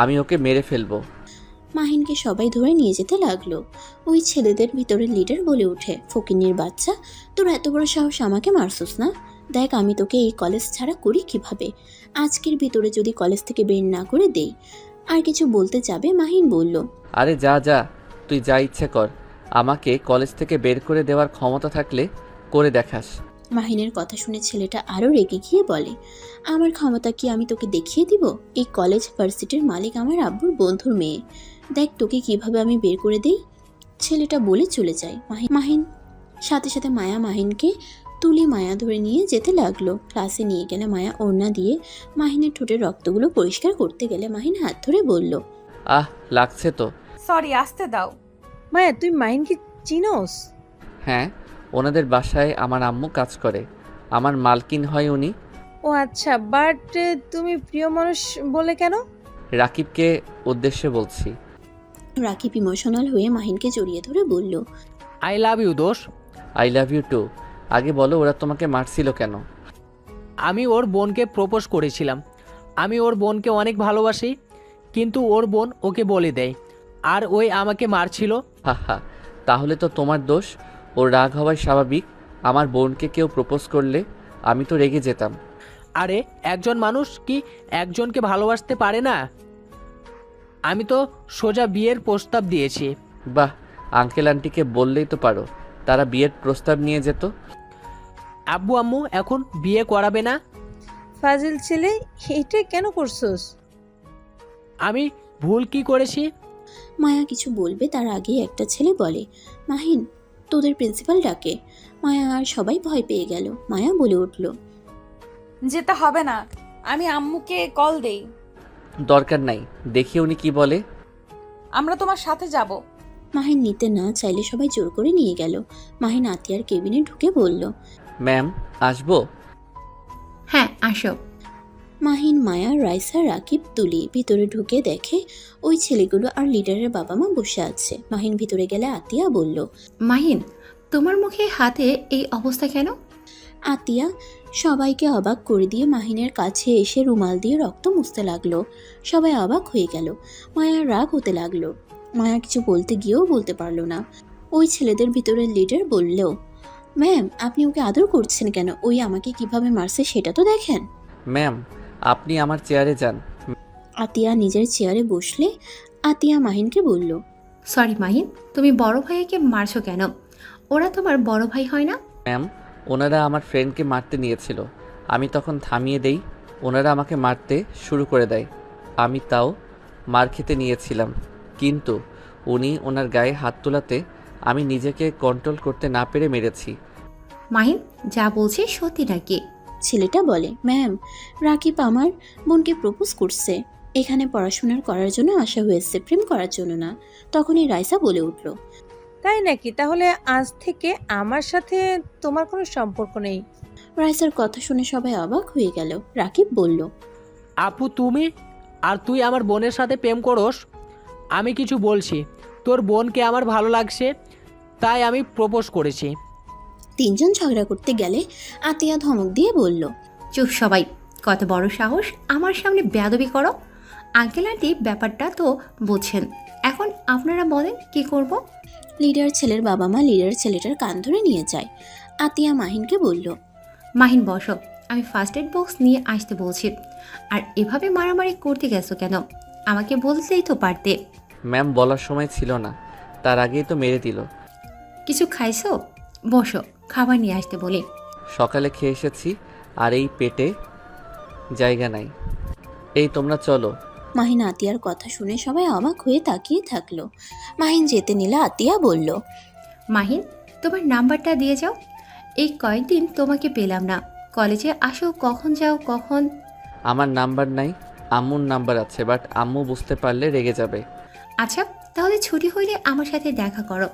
আমি ওকে মেরে ফেলবো। মাহিনকে সবাই ধরে নিয়ে যেতে লাগলো। ওই ছেলেদের ভিতরে লিডার বলে ওঠে, ফকিন্নির বাচ্চা, তোর এত বড় সাহস, আমাকে মারছস না? দেখ আমি তোকে এই কলেজ ছাড়া করি কিভাবে। আজকের ভিতরে যদি কলেজ থেকে বের না করে দেই। আর কিছু বলতে যাবে মাহিন বলল, আরে যা যা, তুই যা ইচ্ছে কর। আমাকে কলেজ থেকে বের করে দেওয়ার ক্ষমতা থাকলে করে দেখাস। মাহিনের কথা শুনে ছেলেটা আরও রেগে গিয়ে বলে, আমার ক্ষমতা কি আমি তোকে দেখিয়ে দিব? এই কলেজ ভার্সিটির মালিক আমার আব্বুর বন্ধুর মেয়ে। দেখ তোকে কিভাবে আমি বের করে দেই। ছেলেটা বলে চলে যায়। মাহিন সাথে সাথে মায়া মাহিনকে তুলি মায়া ধরে নিয়ে যেতে লাগলো। ক্লাসে নিয়ে গেলে মায়া ওড়না দিয়ে মাহিনের ঠোঁটের রক্তগুলো পরিষ্কার করতে গেলে মাহিন হাত ধরে বলল, আহ, লাগছে তো। সরি, আসতে দাও। মায়া তুই মাহিনকে চিনোস? হ্যাঁ, ওনাদের বাসায় আমার আম্মু কাজ করে, আমার মালকিন হয় উনি। ও আচ্ছা, বাট তুমি প্রিয় মানুষ বলে কেন? রাকিবকে উদ্দেশ্যে বলছি। রাকিব ইমোশনাল হয়ে মাহিনকে জড়িয়ে ধরে বলল, আই লাভ ইউ দোষ। I love you too. আগে বলো, ওরা তোমাকে মারছিল কেন? আমি ওর বোনকে প্রপোজ করেছিলাম। আমি ওর বোনকে অনেক ভালোবাসি, কিন্তু ওর বোন ওকে বলে দেয়, আর ওই আমাকে মারছিল। হা হা, তাহলে তো তোমার দোষ। ওর রাগ হওয়াই স্বাভাবিক। আমার বোনকে কেউ প্রপোজ করলে আমি তো রেগে যেতাম। আরে একজন মানুষ কি একজনকে ভালোবাসতে পারে না? আমি তো সোজা বিয়ের প্রস্তাব দিয়েছি। বাহ, আঙ্কেল আন্টিকে বললেই তো পারো, তারা বিয়ের প্রস্তাব নিয়ে যেত। আব্বু আম্মু এখন বিয়ে করাবে না। ফাজিল ছেলে, এটা কেন করছস? আমি ভুল কি করেছি? মায়া কিছু বলবে তার আগেই একটা ছেলে বলে, মাহিন তোদের প্রিন্সিপাল ডাকে। মায়া আর সবাই ভয় পেয়ে গেল। মায়া বলে উঠল, যেতে হবে না, আমি আম্মুকে কল দেই। দরকার নাই, দেখি উনি কি বলে। আমরা তোমার সাথে যাব। মাহিন নিতে না চাইলে সবাই জোর করে নিয়ে গেল। মাহিন আতিয়ার কেবিনে ঢুকে বলল, ম্যাম, আসবো? হ্যাঁ আসো। মাহিন, মায়া, রাইসা, রাকিব, তুলি ভিতরে ঢুকে দেখে ওই ছেলেগুলো আর লিডারের বাবা মা বসে আছে। মাহিন ভিতরে গেলে আতিয়া বলল, মাহিন, তোমার মুখে হাতে এই অবস্থা কেন? আতিয়া সবাইকে অবাক করে দিয়ে মাহিনের কাছে এসে রুমাল দিয়ে রক্ত মুছতে লাগলো। সবাই অবাক হয়ে গেল। মায়ার রাগ হতে লাগলো। মায়া কিছু বলতে গিয়েও বলতে পারলো না। ওই ছেলেদের ভিতরে লিডার বলল, ম্যাম আপনি ওকে আদর করছেন কেন? ওই আমাকে কিভাবে মারছে সেটা তো দেখেন। ম্যাম, আপনি আমার চেয়ারে যান। আতিয়া নিজের চেয়ারে বসলে আতিয়া মাহিনকে বলল, সরি মাহিন, তুমি বড় ভাইকে মারছো কেন? ওরা তোমার বড় ভাই হয় না? ম্যাম, ওনারা আমার ফ্রেন্ডকে মারতে নিয়েছিল, আমি তখন থামিয়ে দেই। ওনারা আমাকে মারতে শুরু করে দেয়, আমি তাও মার খেতে নিয়েছিলাম, কিন্তু উনি ওনার গায়ে হাত তোলাতে আমি নিজেকে কন্ট্রোল করতে না পেরে মেরেছি। মাহিন, যা বলছি সত্যি নাকি? ছেলেটা বলে, ম্যাম রাকিব আমার বোনকে প্রপোজ করছে। এখানে পড়াশোনার করার জন্য আসা হয়েছে, প্রেম করার জন্য না। তখনই রাইসা বলে উঠল, তাই নাকি? তাহলে আজ থেকে আমার সাথে তোমার কোনো সম্পর্ক নেই। রাইসার কথা শুনে সবাই অবাক হয়ে গেল। রাকিব বলল, আপু তুমি আর তুই আমার বোনের সাথে প্রেম করোস? আমি কিছু বলছি, তোর বোনকে আমার ভালো লাগছে, তাই আমি প্রপোজ করেছি। তিনজন ঝগড়া করতে গেলে আতিয়া ধমক দিয়ে বলল, চুপ সবাই, কত বড় সাহস আমার সামনে বেয়াদবি করো? আঙ্কেল আন্টি ব্যাপারটা তো বুঝছেন, এখন আপনারা বলেন কি করব? লিডার ছেলের বাবা মা লিডার ছেলেটার কান ধরে নিয়ে যায়। আতিয়া মাহিনকে বলল, মাহিন বসো, আমি ফার্স্ট এড বক্স নিয়ে আসতে বলছি। আর এভাবে মারামারি করতে গেছো কেন? আমাকে বলতেই তো পারতে। ম্যাম, বলার সময় ছিল না, তার আগেই তো মেরে দিল। কিছু খাইছো? বসো, খাবার নিয়ে আসতে বলি। সকালে খেয়ে এসেছি, আর এই পেটে জায়গা নাই। এই তোমরা চলো। মাহিন আতিয়ার কথা শুনে সবাই অবাক হয়ে তাকিয়ে থাকলো। মাহিন যেতে নিলে আতিয়া বলল, মাহিন, তোমার নাম্বারটা দিয়ে যাও। এই কয়েকদিন তোমাকে পেলাম না, কলেজে আসো কখন, যাও কখন? আমার নাম্বার নাই, আম্মুর নাম্বার আছে, বাট আম্মু বুঝতে পারলে রেগে যাবে। আচ্ছা, তাহলে ছুটি হইলে আমার সাথে দেখা করো।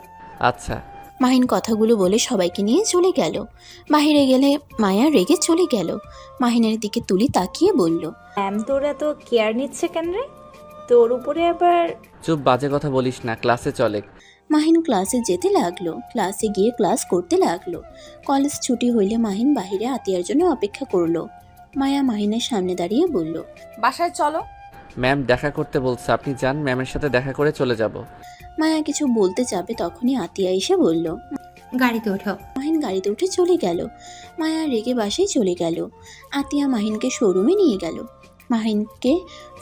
আচ্ছা। মাহিন কথাগুলো বলে সবাইকে নিয়ে চলে গেল। বাহিরে গেলে মায়া রেগে চলে গেল। মাহিনের দিকে তুলি তাকিয়ে বলল, ম্যাম তোর এত কেয়ার নিচ্ছে কেন রে? তোর উপরে আবার? চুপ, বাজে কথা বলিস না, ক্লাসে চলে। মাহিন ক্লাসে যেতে লাগলো। ক্লাসে গিয়ে ক্লাস করতে লাগলো। কলেজ ছুটি হইলে মাহিন বাহিরে আতিয়ার জন্য অপেক্ষা করলো। মায়া মাহিনের সামনে দাঁড়িয়ে বলল, বাসায় চলো। ম্যাম দেখা করতে বলছে, আপনি যান, ম্যামের সাথে দেখা করে চলে যাব। মায়া কিছু বলতে যাবে তখনই আতিয়া এসে বলল। গাড়িতে ওঠো। মাহিন গাড়িতে উঠে চলে গেল। মায়া রেগে বাসায় চলে গেল। আতিয়া মাহিনকে শোরুমে নিয়ে গেল। মাহিনকে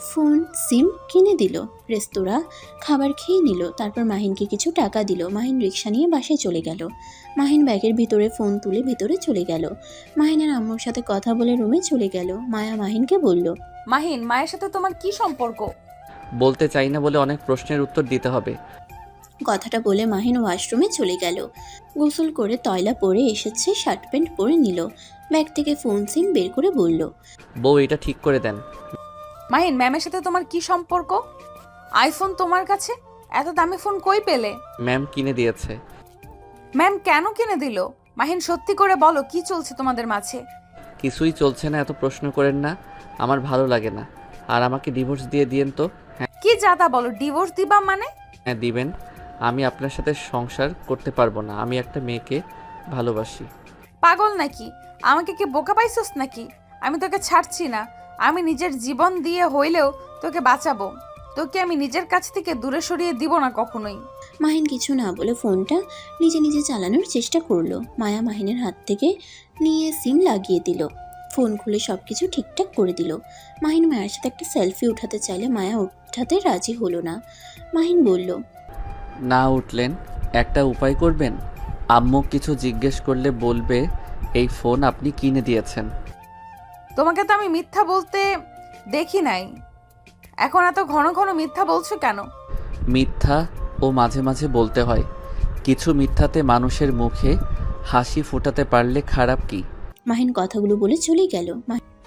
ফোন সিম কিনে দিল। রেস্তোরাঁ খাবার খেয়ে নিল। তারপর মাহিনকে কিছু টাকা দিল। মাহিন রিক্সা নিয়ে বাসায় চলে গেল। মাহিন ব্যাগের ভিতরে ফোন তুলে ভিতরে চলে গেল। মাহিনের আম্মুর সাথে কথা বলে রুমে চলে গেল। মায়া মাহিনকে বলল, মাহিন, মায়ের সাথে তোমার কি সম্পর্ক? বলতে চাই না বলে অনেক প্রশ্নের উত্তর দিতে হবে। কথাটা বলে মাহিন ওয়াশরুমে চলে গেল। গোসল করে তয়লা পরে এসেছে, শার্ট প্যান্ট পরে নিল। ব্যাগ থেকে ফোন সিম বের করে বলল, বউ, এটা ঠিক করে দেন। মাহিন, ম্যামের সাথে তোমার কি সম্পর্ক? আইফোন তোমার কাছে? এত দামি ফোন কই পেলে? ম্যাম কিনে দিয়েছে। ম্যাম কেন কিনে দিল? মাহিন, সত্যি করে বলো, কি চলছে তোমাদের মাঝে? কিছুই চলছে না, এত প্রশ্ন করেন না, আমার ভালো লাগে না। আর আমাকে ডিভোর্স দিয়ে দিয়েন তো। কি জাদা বলো, ডিভোর্স দিবা মানে? হ্যাঁ দিবেন। আমি আপনার সাথে সংসার করতে পারবো না। আমি একটা মেয়েকে ভালোবাসি। পাগল নাকি? আমাকে কি বোকা পাইছস নাকি? আমি তোকে ছাড়ছি না। আমি নিজের জীবন দিয়ে হইলেও তোকে বাঁচাবো। তোকে আমি নিজের কাছ থেকে দূরে সরিয়ে দিব না কখনোই। মাহিন কিছু না বলে ফোনটা নিজে নিজে চালানোর চেষ্টা করলো। মায়া মাহিনের হাত থেকে নিয়ে সিম লাগিয়ে দিল। ফোন খুলে সব কিছু ঠিকঠাক করে দিল। মাহিন মায়ের সাথে একটা সেলফি উঠাতে চাইলে মায়া উঠাতে রাজি হলো না। মাহিন বলল, না উঠলেন, একটা উপায় করবেন। আম্মু কিছু জিজ্ঞেস করলে বলবে এই ফোন আপনি কিনে দিয়েছেন। তোমাকে তো আমি মিথ্যা বলতে দেখি নাই, এখন এত ঘন ঘন মিথ্যা বলছো কেন? মিথ্যা ও মাঝে মাঝে বলতে হয়। কিছু মিথ্যাতে মানুষের মুখে হাসি ফোটাতে পারলে খারাপ কি? মাহিন কথাগুলো বলে চলে গেল।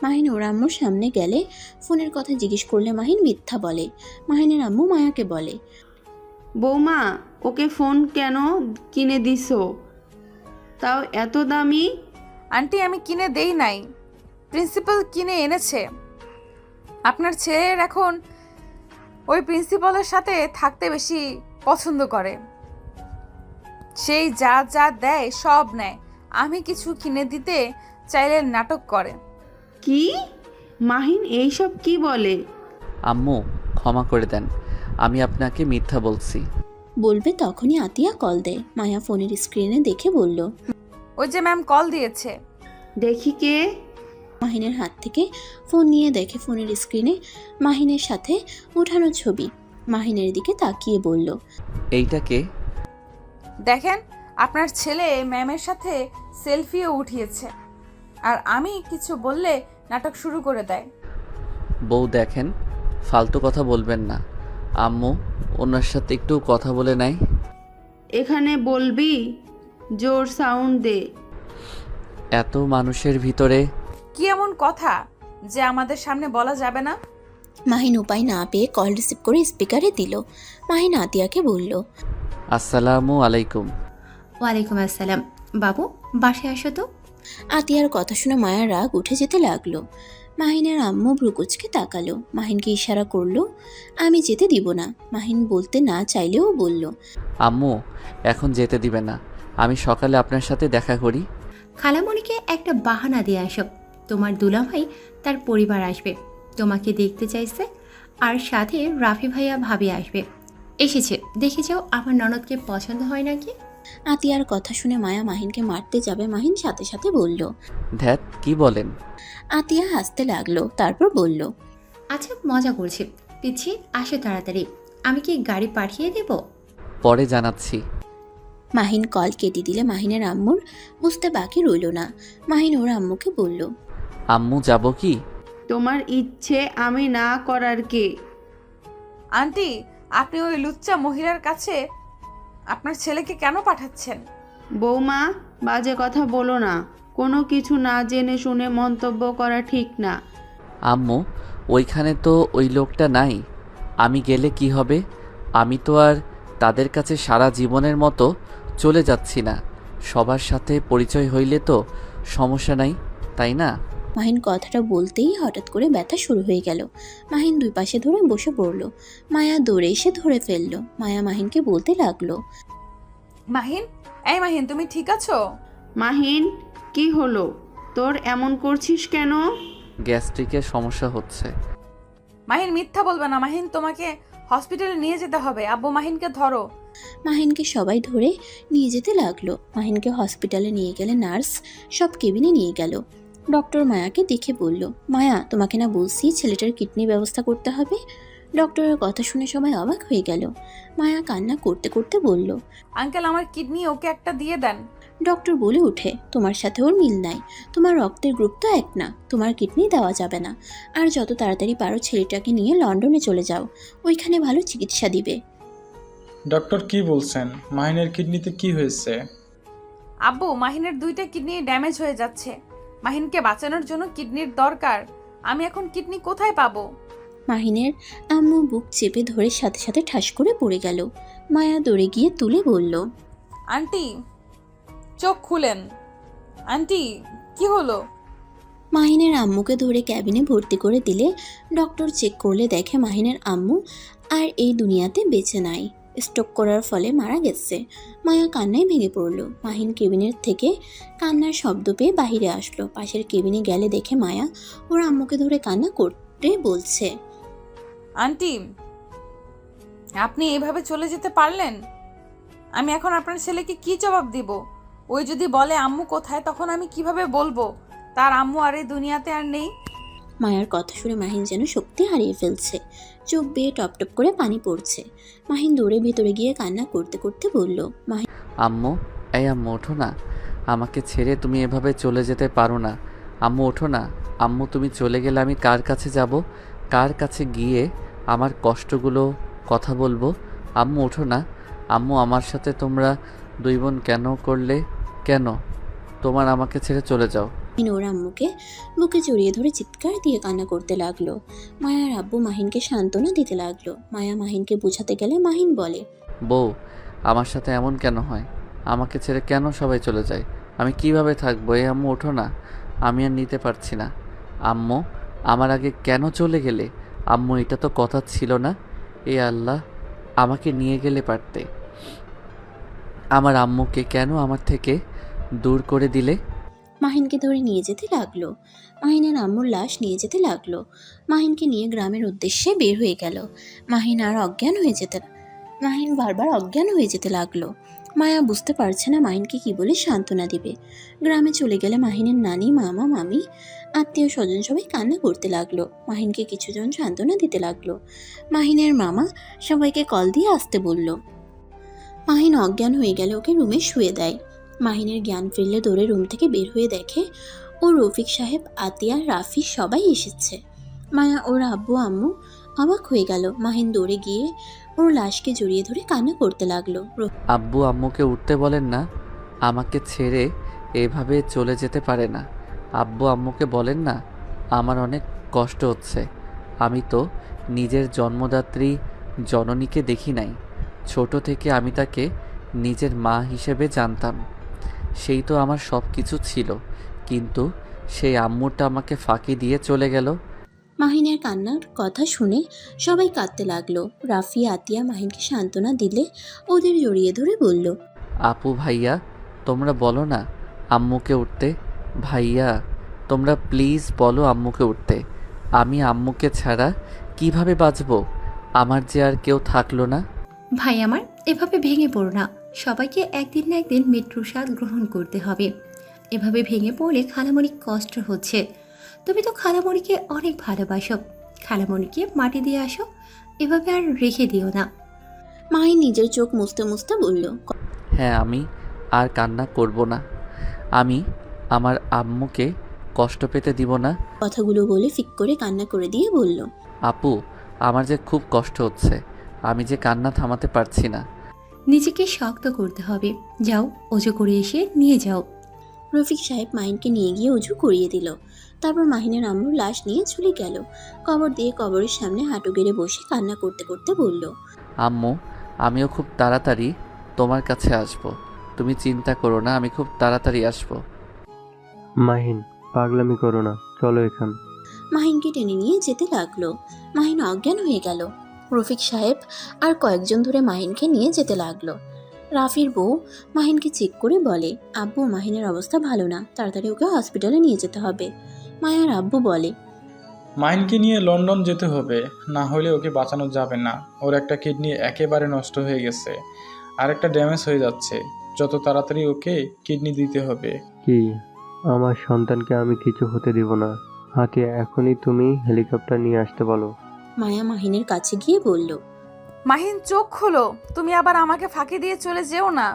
মাহিন ওর আম্মুর সামনে গেলে ফোনের কথা জিজ্ঞেস করলে মাহিন মিথ্যা বলে। মাহিনের আম্মু মায়াকে বলে, বৌমা, ওকে ফোন কেন কিনে দিছো? তাও এত দামি? আন্টি, আমি কিনে দেই নাই, প্রিন্সিপাল কিনে এনেছে। আপনার ছেলের এখন ওই প্রিন্সিপালের সাথে থাকতে বেশি পছন্দ করে। সেই যা যা দেয় সব নেয়। আমি কিছু কিনে দিতে চাইলে নাটক করে। কি? মাহিন এইসব কি বলে? আম্মু ক্ষমা করে দেন, আমি আপনাকে মিথ্যা বলছি। বলবে তখনই আতিয়া কল দেয়। মায়া ফোনের স্ক্রিনে দেখে বলল, ওই যে ম্যাম কল দিয়েছে। দেখি কে? মাহিনের হাত থেকে ফোন নিয়ে দেখে ফোনের স্ক্রিনে মাহিনের সাথে উঠানো ছবি। মাহিনের দিকে তাকিয়ে বলল, এইটা কে? দেখেন, আপনার ছেলে ম্যামের সাথে সেলফিও উঠিয়েছে, আর আমি কিছু বললে নাটক শুরু করে দেয়। বউ দেখেন, ফালতু কথা বলবেন না। আম্মু ওনার সাথে একটু কথা বলে নাই। এখানে বলবি? জোর সাউন্ড দে। এত মানুষের ভিতরে কি এমন কথা যে আমাদের সামনে বলা যাবে না? মাহিন উপায় না পেয়ে কল রিসিভ করে স্পিকারে দিল। মাহিন আতিয়াকে বলল, আসসালামু আলাইকুম। ওয়ালাইকুম আসসালাম। বাবু, বাসায় আসো তো। আতিয়ার কথা শুনে মায়ার রাগ উঠে যেতে লাগলো। মাহিনের আম্মু ভ্রুকুচকে তাকালো। মাহিনকে ইশারা করলো, আমি যেতে দিব না। মাহিন বলতে না চাইলেও বলল, আম্মু এখন যেতে দিবে না, আমি সকালে আপনার সাথে দেখা করি। খালামণিকে একটা বাহানা দিয়ে আসো। তোমার দুলাভাই তার পরিবার আসবে, তোমাকে দেখতে চাইছে, আর সাথে রাফি ভাইয়া ভাবি আসবে। এসেছে, দেখে যাও আমার ননদকে পছন্দ হয় নাকি। আতিয়ার কথা শুনে মায়া মাহিনকে মারতে যাবে। মাহিন সাথে সাথে বলল, ধ্যাত, কি বলেন? আতিয়া হাসতে লাগলো। তারপর বলল, আচ্ছা মজা করছি, পিচ্ছি আসো তাড়াতাড়ি। আমি কি গাড়ি পাঠিয়ে দেব? পরে জানাচ্ছি। মাহিন কল কেটে দিলে মাহিনের আম্মুর বুঝতে বাকি রইল না। মাহিন ওর আম্মুকে বলল, আম্মু যাব কি? তোমার ইচ্ছে আমি না করার কে? আন্টি, আপনি ওই লুচ্চা মহিলার কাছে আপনার ছেলেকে কেন পাঠাচ্ছেন? বৌমা, বাজে কথা বলো না। কোনো কিছু না জেনে শুনে মন্তব্য করা ঠিক না। আম্মু ওইখানে তো ওই লোকটা নাই, আমি গেলে কি হবে? আমি তো আর তাদের কাছে সারা জীবনের মতো চলে যাচ্ছি না। সবার সাথে পরিচয় হইলে তো সমস্যা নাই, তাই না? মাহিন কথাটা বলতেই হঠাৎ করে ব্যথা শুরু হয়ে গেল। মাহিন দুই পাশে ধরে বসে পড়ল। মায়া দৌড়ে এসে ধরে ফেললো। মায়া মাহিনকে বলতে লাগলো, মাহিন, এই মাহিন, তুমি ঠিক আছো? মাহিন, কি হলো তোর? এমন করছিস কেন? গ্যাস্ট্রিকের সমস্যা হচ্ছে। মাহিন মিথ্যা বলবে না। মাহিন, তোমাকে হসপিটালে নিয়ে যেতে হবে। আব্বু, মাহিনকে ধরো। মাহিনকে সবাই ধরে নিয়ে যেতে লাগলো। মাহিনকে হসপিটালে নিয়ে গেলে নার্স সব কেবিনে নিয়ে গেল। ডক্টর মায়াকে দেখে বলল, মায়া, তোমাকে না বলছি ছেলেটার কিডনি ব্যবস্থা করতে হবে? ডক্টরের কথা শুনে সবাই অবাক হয়ে গেল। মায়া কান্না করতে করতে বলল, আঙ্কেল, আমার কিডনি ওকে একটা দিয়ে দেন। ডক্টর বলে উঠে, তোমার সাথে ওর মিল নাই, তোমার রক্তের গ্রুপ তো এক না, তোমার কিডনি দেওয়া যাবে না। আর যত তাড়াতাড়ি পারো ছেলেটাকে নিয়ে লন্ডনে চলে যাও, ওইখানে ভালো চিকিৎসা দিবে। ডক্টর কি বলছেন? মাহিনের কিডনিতে কি হয়েছে? আব্বু, মাহিনের 2টা কিডনি ড্যামেজ হয়ে যাচ্ছে। মাহিনকে বাঁচানোর জন্য কিডনির দরকার। আমি এখন কিডনি কোথায় পাবো? মাহিনের আম্মু বুক চেপে ধরে সাথে সাথে ঠাস করে পড়ে গেল। মায়া দৌড়ে গিয়ে তুলে বলল, আন্টি, চোখ খুলেন। আন্টি, কি হলো? মাহিনের আম্মুকে ধরে ক্যাবিনে ভর্তি করে দিলে ডক্টর চেক করলে দেখে মাহিনের আম্মু আর এই দুনিয়াতে বেঁচে নাই, স্ট্রোক করার ফলে মারা গেছে। মায়া কান্নায় ভেঙে পড়ল। মাহিন কেবিনের থেকে কান্নার শব্দ পেয়ে বাহিরে আসলো। পাশের কেবিনে গেলে দেখে মায়া ওর আম্মুকে ধরে কান্না করতে বলছে, আন্টি, আপনি এভাবে চলে যেতে পারলেন? আমি এখন আপনার ছেলেকে কি জবাব দিব? ওই যদি বলে আম্মু কোথায়, তখন আমি কিভাবে বলবো তার আম্মু আর এই দুনিয়াতে আর নেই? মায়ার কথা শুনে মাহিন যেন শক্তি হারিয়ে ফেলছে, চোখ বেয়ে টপ টপ করে পানি পড়ছে। মাহিন দৌড়ে ভেতরে গিয়ে কান্না করতে করতে বলল, আম্মু, এই আম্মু ওঠো না, আমাকে ছেড়ে তুমি এভাবে চলে যেতে পারো না। আম্মু ওঠো না। আম্মু, তুমি চলে গেলে আমি কার কাছে যাব? কার কাছে গিয়ে আমার কষ্টগুলো কথা বলবো? আম্মু ওঠো না। আম্মু, আমার সাথে তোমরা 2 বোন কেন করলে? কেন তোমার আমাকে ছেড়ে চলে যাও? মাহিন ওর আম্মুকে বুকে জড়িয়ে ধরে চিৎকার দিয়ে কান্না করতে লাগলো। মায়ার আব্বু মাহিনকে সান্ত্বনা দিতে লাগলো। মায়া মাহিনকে বোঝাতে গেলে মাহিন বলে, বউ, আমার সাথে এমন কেন হয়? আমাকে ছেড়ে কেন সবাই চলে যায়? আমি কিভাবে থাকবো? এই আম্মু ওঠো না, আমি আর নিতে পারছি না। আম্মু, আমার আগে কেন চলে গেলে? আম্মু, এটা তো কথা ছিল না। এ আল্লাহ, আমাকে নিয়ে গেলে পারতে। আমার আম্মুকে কেন আমার থেকে দূর করে দিলে? মাহিনকে ধরে নিয়ে যেতে লাগলো। মাহিনের আম্মুর লাশ নিয়ে যেতে লাগলো। মাহিনকে নিয়ে গ্রামের উদ্দেশ্যে বের হয়ে গেল। মাহিন বারবার অজ্ঞান হয়ে যেতে লাগলো। মায়া বুঝতে পারছে না মাহিনকে কি বলে সান্ত্বনা দিবে। গ্রামে চলে গেলে মাহিনের নানি, মামা, মামি, আত্মীয় স্বজন সবাই কান্না করতে লাগলো। মাহিনকে কিছুজন সান্ত্বনা দিতে লাগলো। মাহিনের মামা সবাইকে কল দিয়ে আসতে বলল। মাহিন অজ্ঞান হয়ে গেলে ওকে রুমে শুয়ে দেয়। মাহিনের জ্ঞান ফিরলে দৌড়ে রুম থেকে বের হয়ে দেখে ও রফিক সাহেব, আতিয়া, রাফি সবাই এসেছে। মায়া ওর আব্বু আম্মু অবাক হয়ে গেল। মাহিন দৌড়ে গিয়ে ওর লাশকে জড়িয়ে ধরে কান্না করতে লাগলো। আব্বু আম্মুকে উঠতে বলেন না, আমাকে ছেড়ে এভাবে চলে যেতে পারে না। আব্বু আম্মুকে বলেন না, আমার অনেক কষ্ট হচ্ছে। আমি তো নিজের জন্মদাত্রী জননীকে দেখি নাই। ছোট থেকে আমি তাকে নিজের মা হিসেবে জানতাম। সেই তো আমার সব কিছু ছিল, কিন্তু সেই আম্মুটা আমাকে ফাঁকি দিয়ে চলে গেল। মাহিনের কান্নার কথা শুনে সবাই কাঁদতে লাগলো। রাফি, আতিয়া মাহিনকে সান্ত্বনা দিলে ওদের জড়িয়ে ধরে বলল, আপু, ভাইয়া, তোমরা বলো না আম্মুকে উঠতে। ভাইয়া, তোমরা প্লিজ বলো আম্মুকে উঠতে। আমি আম্মুকে ছাড়া কিভাবে বাঁচবো? আমার যে আর কেউ থাকলো না। ভাই আমার, এভাবে ভেঙে পড়ো না। সবাইকে একদিন না একদিন মৃত্যুর স্বাদ গ্রহণ করতে হবে। এভাবে ভেঙে পড়লে খালামণি কষ্ট হচ্ছে। তুমি তো খালামণিকে অনেক ভালোবাসো। খালামণিকে মাটি দিয়ে আসো, এভাবে আর রেখে দিও না। মাহিন নিজের চোখ মুছতে মুছতে বলল, হ্যাঁ, আমি আর কান্না করব না। আমি আমার আম্মুকে কষ্ট পেতে দিব না। কথাগুলো বলে ফিক করে কান্না করে দিয়ে বলল, আপু, আমার যে খুব কষ্ট হচ্ছে, আমি যে কান্না থামাতে পারছি না। নিজেকে শক্ত করতে হবে। যাও, অজু করে এসে নিয়ে যাও। রফিক সাহেব মাহিনকে নিয়ে গিয়ে উজু করিয়ে দিল। তারপর মাহিনের আম্মুর লাশ নিয়ে চলে গেল। কবর দিয়ে কবরের সামনে হাঁটু গেড়ে বসে কান্না করতে করতে বলল, আম্মু, আমিও খুব তাড়াতাড়ি তোমার কাছে আসব। তুমি চিন্তা করো না, আমি খুব তাড়াতাড়ি আসব। মাহিন, পাগলামি করো না, চলো এখান। মাহিনকে টেনে নিয়ে যেতে লাগলো। মাহিন অজ্ঞান হয়ে গেল। রফিক সাহেব আর কয়েকজন ধরে মাহিনকে নিয়ে যেতে লাগলো। রাফির বউ মাহিনকে চেক করে বলে, আব্বু, মাহিনের অবস্থা ভালো না, তাড়াতাড়ি ওকে হসপিটালে নিয়ে যেতে হবে। মায়ার আব্বু বলে, মাহিনকে নিয়ে লন্ডন যেতে হবে, না হলে ওকে বাঁচানো যাবে না। ওর একটা কিডনি একেবারে নষ্ট হয়ে গেছে, আর একটা ড্যামেজ হয়ে যাচ্ছে। যত তাড়াতাড়ি ওকে কিডনি দিতে হবে। কি, আমার সন্তানকে আমি কিছু হতে দিব না। হাতে এখনই তুমি হেলিকপ্টার নিয়ে আসতে বলো। মায়া মাহিনের কাছে গিয়ে বলল। মাহিন চোখ খোলো, তুমি আবার আমাকে ফাঁকি দিয়ে চলে যেও না।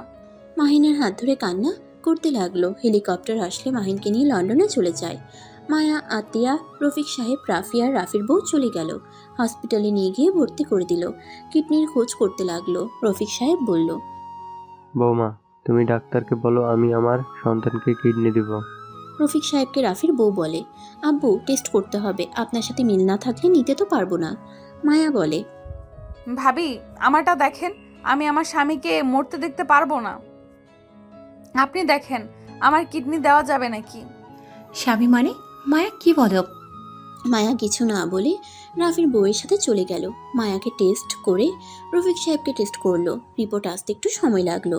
মাহিনের হাত ধরে কান্না করতে লাগলো। হেলিকপ্টার আসলে মাহিনকে নিয়ে লন্ডনে চলে যায়। মায়া, আতিয়া, রফিক সাহেব, রাফি আর রাফির বউ চলে গেল। হসপিটালে নিয়ে গিয়ে ভর্তি করে দিল। কিডনির খোঁজ করতে লাগলো। রফিক সাহেব বলল। বৌমা, তুমি ডাক্তারকে বলো আমি আমার সন্তানকে কিডনি দিব। রফিক সাহেবকে রাফির বউ বলে, আব্বু টেস্ট করতে হবে, আপনার সাথে মিল না থাকলে নিতে তো পারবো না। মায়া বলে, ভাবি, আমারটা দেখেন, আমি আমার স্বামীকে মরতে দেখতে পারবো না। আপনি দেখেন, আমার কিডনি দেওয়া যাবে নাকি? স্বামী মানে? মায়া কি বলো? মায়া কিছু না বলে রাফির বউয়ের সাথে চলে গেল। মায়াকে টেস্ট করে রফিক সাহেবকে টেস্ট করলো। রিপোর্ট আসতে একটু সময় লাগলো।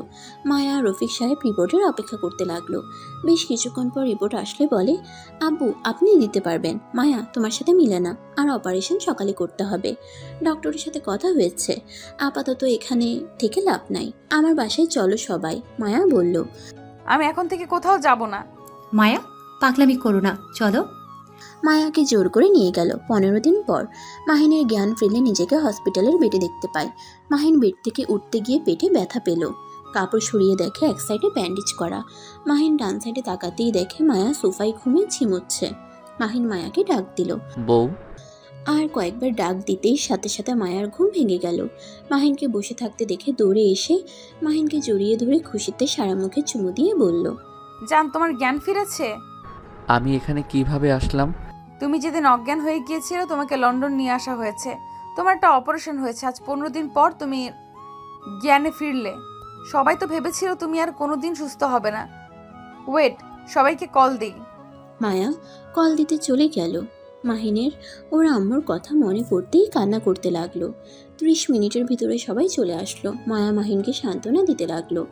মায়া রফিক সাহেব রিপোর্টের অপেক্ষা করতে লাগলো। বেশ কিছুক্ষণ পর রিপোর্ট আসলে বলে, আব্বু আপনি দিতে পারবেন, মায়া তোমার সাথে মিলে না, আর অপারেশন সকালে করতে হবে। ডক্টরের সাথে কথা হয়েছে, আপাতত এখানে থেকে লাভ নাই, আমার বাসায় চলো সবাই। মায়া বলল। আমি এখন থেকে কোথাও যাব না। মায়া পাগলামি করো না, চলো। মায়াকে জোর করে নিয়ে গেল। 15 দিন পর মাহিনের জ্ঞান ফিরলে নিজেকে হসপিটালের বেডে দেখতে পায়। মাহিন বেড থেকে উঠতে গিয়ে পেটে ব্যথা পেল। কাপড় সরিয়ে দেখে এক সাইডে ব্যান্ডেজ করা। মাহিন ডান সাইডে তাকাতেই দেখে মায়া সোফায় ঘুমিয়ে ঝিমোচ্ছে। মাহিন মায়াকে ডাক দিল। বউ। আর কয়েকবার ডাক দিতেই সাথে সাথে মায়ার ঘুম ভেঙে গেল। মাহিনকে বসে থাকতে দেখে দৌড়ে এসে মাহিনকে জড়িয়ে ধরে খুশিতে সারা মুখে চুমু দিয়ে বলল, জান, তোমার জ্ঞান ফিরেছে? আমি এখানে কিভাবে আসলাম? তুমি যেদিন অজ্ঞান হয়ে গিয়েছিল তোমাকে লন্ডন নিয়ে আসা হয়েছে। তোমার একটা অপারেশন হয়েছে, আজ 15 দিন পর তুমি জ্ঞানে ফিরলে। সবাই তো ভেবেছিল তুমি আর কোনোদিন সুস্থ হবে না। ওয়েট, সবাইকে কল দিই। মায়া কল দিতে চলে গেল। মাহিনের ওর আম্মুর কথা মনে পড়তেই কান্না করতে লাগলো। 30 মিনিটের ভিতরে সবাই চলে আসলো। মায়া মাহিনকে সান্ত্বনা দিতে লাগলো।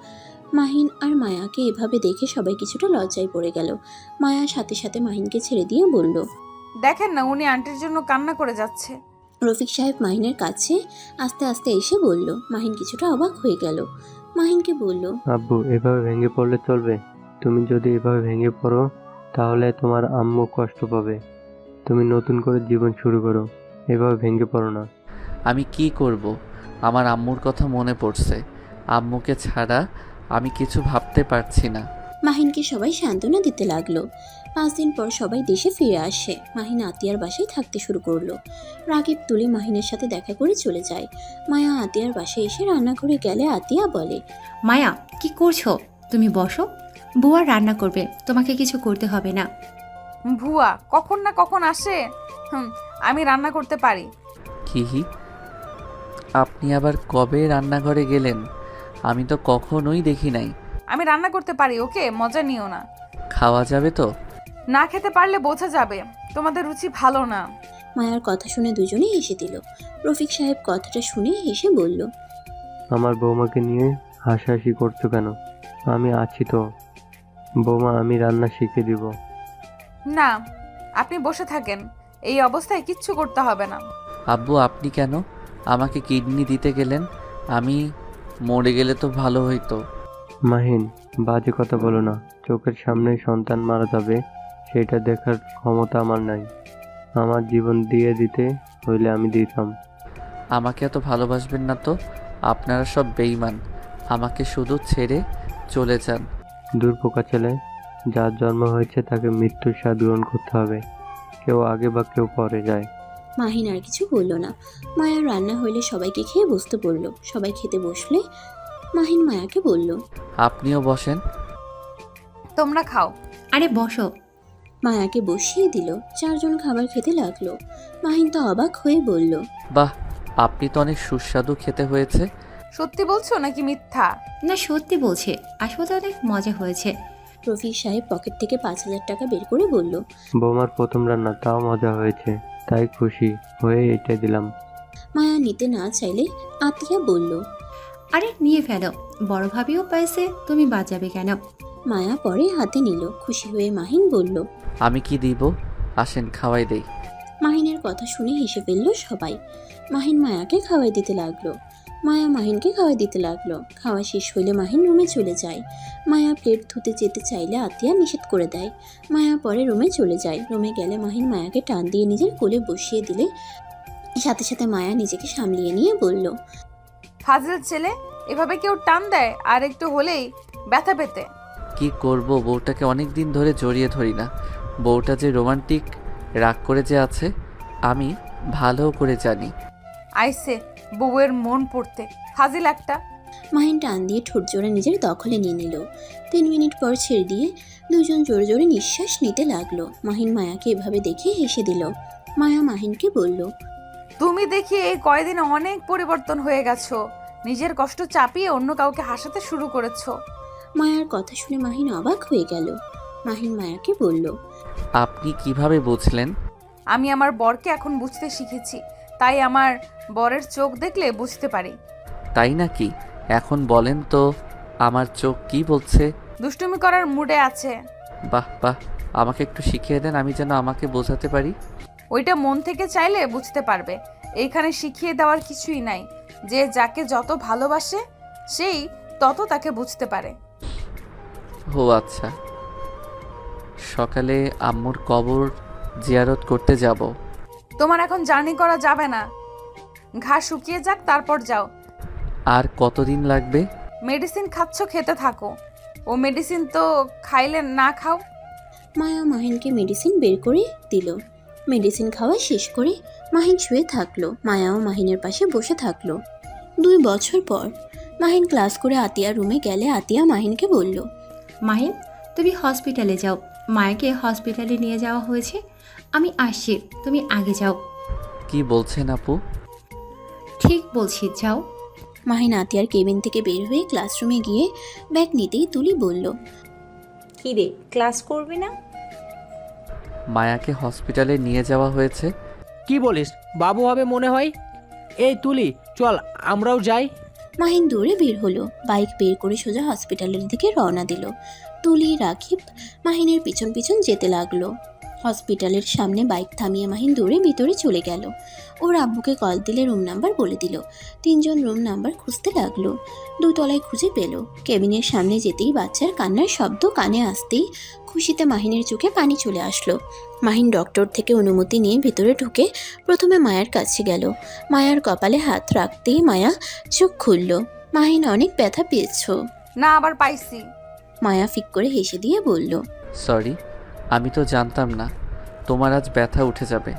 মাহিন আর মায়াকে এভাবে দেখে সবাই কিছুটা লজ্জায় পড়ে গেল। মায়া সাথে সাথে মাহিনকে ছেড়ে দিয়ে বলল, দেখেন না, উনি আন্টির জন্য কান্না করে যাচ্ছে। রফিক সাহেব মাহিনের কাছে আস্তে আস্তে এসে বলল। মাহিন কিছুটা অবাক হয়ে গেল। মাহিনকে বলল, আব্বু এভাবে ভেঙে পড়লে চলবে? তুমি যদি এভাবে ভেঙে পড়ো তাহলে তোমার আম্মু কষ্ট পাবে। তুমি নতুন করে জীবন শুরু করো, এভাবে ভেঙে পড়ো না। আমি কি করব? আমার আম্মুর কথা মনে পড়ছে। আম্মুকে ছাড়া আমি কিছু ভাবতে পারছি না। মাহিনকে সবাই সান্ত্বনা দিতে লাগলো। 5 দিন পর সবাই দেশে ফিরে আসে। মাহিন আতিয়ার বাসায় থাকতে শুরু করলো। রাকিব তুলি মাহিনের সাথে দেখা করে চলে যায়। মায়া আতিয়ার বাসায় এসে রান্নাঘরে গেলে আতিয়া বলে, মায়া কি করছো? তুমি বসো, বুয়া রান্না করবে, তোমাকে কিছু করতে হবে না। ভুয়া কখন না কখন আসে। আমি রান্না করতে পারি। কি, আপনি আবার কবে রান্নাঘরে গেলেন? আমি তো কখনোই দেখি নাই। আমি রান্না করতে পারি, ওকে, মজা নিও না। খাওয়া যাবে তো? না খেতে পারলে বোঝা যাবে তোমাদের রুচি ভালো না। মায়ার কথা শুনে দুজনে হেসে দিল। রফিক সাহেব কথাটা শুনে হেসে বলল, আমার বৌমাকে নিয়ে হাসাহাসি করছো কেন? আমি আছি তো বৌমা, আমি রান্না শিখে দিব। না, আপনি বসে থাকেন, এই অবস্থায় কিচ্ছু করতে হবে না। আব্বু, আপনি কেন আমাকে কিডনি দিতে গেলেন? আমি মরে গেলে তো ভালো হইতো। মাহিন, বাজে কথা বলো না। চোখের সামনে সন্তান মারা যাবে, সেটা দেখার ক্ষমতা আমার নাই। আমার জীবন দিয়ে দিতে হইলে আমি দিতাম। আমাকে এত ভালোবাসবেন না তো? আপনারা সব বেঈমান। আমাকে শুধু ছেড়ে চলে যান। দুর্পোকা ছেলে, যার জন্ম হয়েছে তাকে মৃত্যুর স্বাদ গ্রহণ করতে হবে। কেউ আগে বা কেউ পরে যায়। মাহিন আর কিছু বলল না। মায়ার রান্না হইলে সবাইকে খেয়ে বসতে বলল। সবাই খেতে বসলে মাহিন মায়াকে বলল, আপনিও বসেন। তোমরা খাও। আরে বসো। মায়াকে বসিয়ে দিল। 4 জন খাবার খেতে লাগলো। মাহিন তো অবাক হয়ে বলল, বাহ, আপনি তো অনেক সুস্বাদু খেতে হয়েছে। সত্যি বলছো নাকি মিথ্যা? না সত্যি বলছে, আসলে অনেক মজা হয়েছে। রফিক সাহেব পকেট থেকে 5000 টাকা বের করে বলল, বৌমার প্রথম রান্না, তাও মজা হয়েছে, তাই খুশি হয়ে এটা দিলাম। মায়া নিতে না চাইলে আতিয়া বলল, আরে নিয়ে ফেলো, বড় ভাবিও পাইছে, তুমি বাঁচাবে কেন? মায়া পরে হাতে নিল। খুশি হয়ে মাহিন বলল, আমি কি দিব? আসেন খাওয়াই দেই। মাহিনের কথা শুনে হেসে ফেলল সবাই। মাহিন মায়াকে খাওয়াই দিতে লাগলো, মায়া মাহিনকে খাওয়াই দিতে লাগলো। খাওয়া শেষ হইলে মাহিন রুমে চলে যায়। মায়া প্লেট ধুতে যেতে চাইলে আতিয়া নিষেধ করে দেয়। মায়া পরে রুমে চলে যায়। রুমে গেলে মাহিন মায়াকে টান দিয়ে নিজের কোলে বসিয়ে দিলে সাথে সাথে মায়া নিজেকে সামলিয়ে নিয়ে বলল, ফাজিল ছেলে, এভাবে কেউ টান দেয় আর একটু হলেই ব্যথা পেতে। কি করব, বউটাকে অনেক দিন ধরে জড়িয়ে ধরি না। বউটা যে রোমান্টিক রাগ করে যে আছে আমি ভালো করে জানি। আইসে বউয়ের মন পড়তে, ফাজিল একটা। মাহিন টান দিয়ে ঠোঁট জোড়া নিজের দখলে নিয়ে নিল। 3 মিনিট পর ছেড়ে দিয়ে দুজন জোরে জোরে নিঃশ্বাস নিতে লাগলো। মাহিন মায়াকে এভাবে দেখে হেসে দিল। মায়া মাহিনকে বলল, তুমি দেখি এই কয়দিনে অনেক পরিবর্তন হয়ে গেছো, নিজের কষ্ট চাপিয়ে অন্য কাউকে হাসাতে শুরু করেছো। মায়ার কথা শুনে মাহিন অবাক হয়ে গেল। মাহিন মায়াকে বলল, আপনি কিভাবে বুঝলেন? আমি আমার বরকে এখন বুঝতে শিখেছি, তাই আমার বরের চোখ দেখলে বুঝতে পারি। তাই নাকি? এখন বলেন তো আমার চোখ কি বলছে? দুষ্টুমি করার মুডে আছে। বাহ বাহ, আমাকে একটু শিখিয়ে দেন, আমি যেন আমাকে বোঝাতে পারি। ওইটা মন থেকে চাইলে বুঝতে পারবে। এইখানে শিখিয়ে দেওয়ার কিছুই নাই। যে যাকে যত ভালোবাসে সেই তত তাকে বুঝতে পারে। ও আচ্ছা, সকালে আম্মুর কবর জিয়ারত করতে যাব। তোমার এখন জার্নি করা যাবে না, ঘা শুকিয়ে যাক তারপর যাও। আর কতদিন লাগবে? মেডিসিন খাচ্ছ, খেতে থাকো। ও মেডিসিন তো খাইলে না খাও। মায়া মাহিনকে মেডিসিন বের করে দিল। মেডিসিন খাওয়া শেষ করে মাহিন শুয়ে থাকলো। মায়াও মাহিনের পাশে বসে থাকলো। 2 বছর পর মাহিন ক্লাস করে আতিয়ার রুমে গেলে আতিয়া মাহিনকে বলল, মাহিন, তুমি হসপিটালে যাও। মায়াকে হসপিটালে নিয়ে যাওয়া হয়েছে। আমি আসছি, তুমি আগে যাও। কি বলছেন আপু? ঠিক বলছি, যাও। মাহিন আতিয়ার কেবিন থেকে বের হয়ে ক্লাসরুমে গিয়ে ব্যাগ নিতেই তুলি বলল, কি রে, ক্লাস করবি না? মায়াকে হসপিটালে নিয়ে যাওয়া হয়েছে। কি বলিস, বাবু হবে মনে হয়। এই তুলি, চল আমরাও যাই। মাহিন দৌড়ে বের হলো। বাইক বের করে সোজা হসপিটালের দিকে রওনা দিল। তুলি রাকিব মাহিনের পিছন পিছন যেতে লাগলো। হসপিটালের সামনে বাইক থামিয়ে মাহিন দৌড়ে ভিতরে চলে গেল। ওর আব্বুকে কল দিলে রুম নাম্বার বলে দিল। 3 জন রুম নাম্বার খুঁজতে লাগলো। 2 তলায় খুঁজে পেল। কেবিনের সামনে যেতেই বাচ্চার কান্নার শব্দ কানে আসতেই খুশিতে মাহিনের চোখে পানি চলে আসলো। মাহিন ডক্টর থেকে অনুমতি নিয়ে ভিতরে ঢুকে প্রথমে মায়ার কাছে গেল। মায়ার কপালে হাত রাখতেই মায়া চোখ খুলল। মাহিন, অনেক ব্যথা পেয়েছো? না, আবার পাইছি। মায়া ফিক করে হেসে দিয়ে বলল, সরি, আমি তো জানতাম না তোমার আজ ব্যথা উঠে যাবে।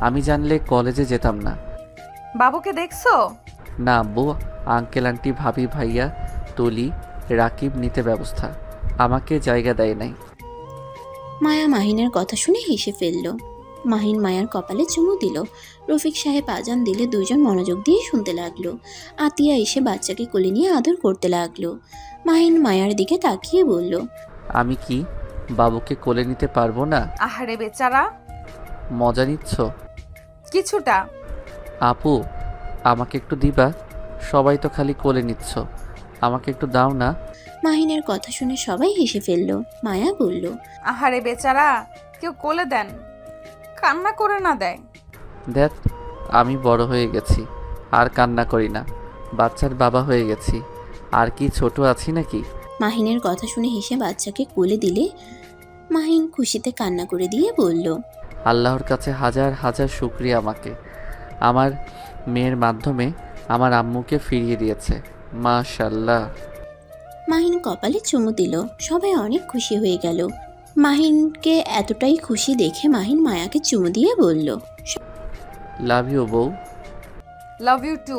আমি জানলে কলেজে যেতাম না। বাবুকে দেখছো? না আব্বু, আঙ্কেল আন্টি ভাবি ভাইয়া তুলি রাকিব নিতে ব্যবস্থা, আমাকে জায়গা দেয় নাই। মায়া মাহিনের কথা শুনে হেসে ফেলল। মাহিন মায়ার কপালে চুমু দিল। রফিক সাহেব আজান দিলে 2 জন মনোযোগ দিয়ে শুনতে লাগলো। আতিয়া এসে বাচ্চাকে কোলে নিয়ে আদর করতে লাগলো। মাহিন মায়ার দিকে তাকিয়ে বলল, আমি কি বাবুকে কোলে নিতে পারবো না? আহারে বেচারা। মজা নিচ্ছ? কিছুটা। আপু, আমাকে একটু দিবা? সবাই তো খালি কোলে নিচ্ছ, আমাকে একটু দাও না। মাহিনের কথা শুনে সবাই হেসে ফেলল। মায়া বলল, আহারে বেচারা, কেউ কোলে দেন, কান্না করে না দেয়। দেখ, আমি বড় হয়ে গেছি, আর কান্না করি না, বাচ্চার বাবা হয়ে গেছি, আর কি ছোট আছি নাকি? মাহিনের কথা শুনে হেসে বাচ্চাকে কোলে দিলে মাহিন খুশিতে কান্না করে দিয়ে বলল, আল্লাহর কাছে হাজার হাজার শুকরিয়া, আমাকে আমার মেয়ের মাধ্যমে আমার আম্মুকে ফিরিয়ে দিয়েছে, মাশাআল্লাহ। মাহিন কপালে চুমু দিল। সবাই অনেক খুশি হয়ে গেল। মাহিনকে এতটাই খুশি দেখে মাহিন মায়াকে চুমু দিয়ে বলল, লাভ ইউ বউ। Love you two.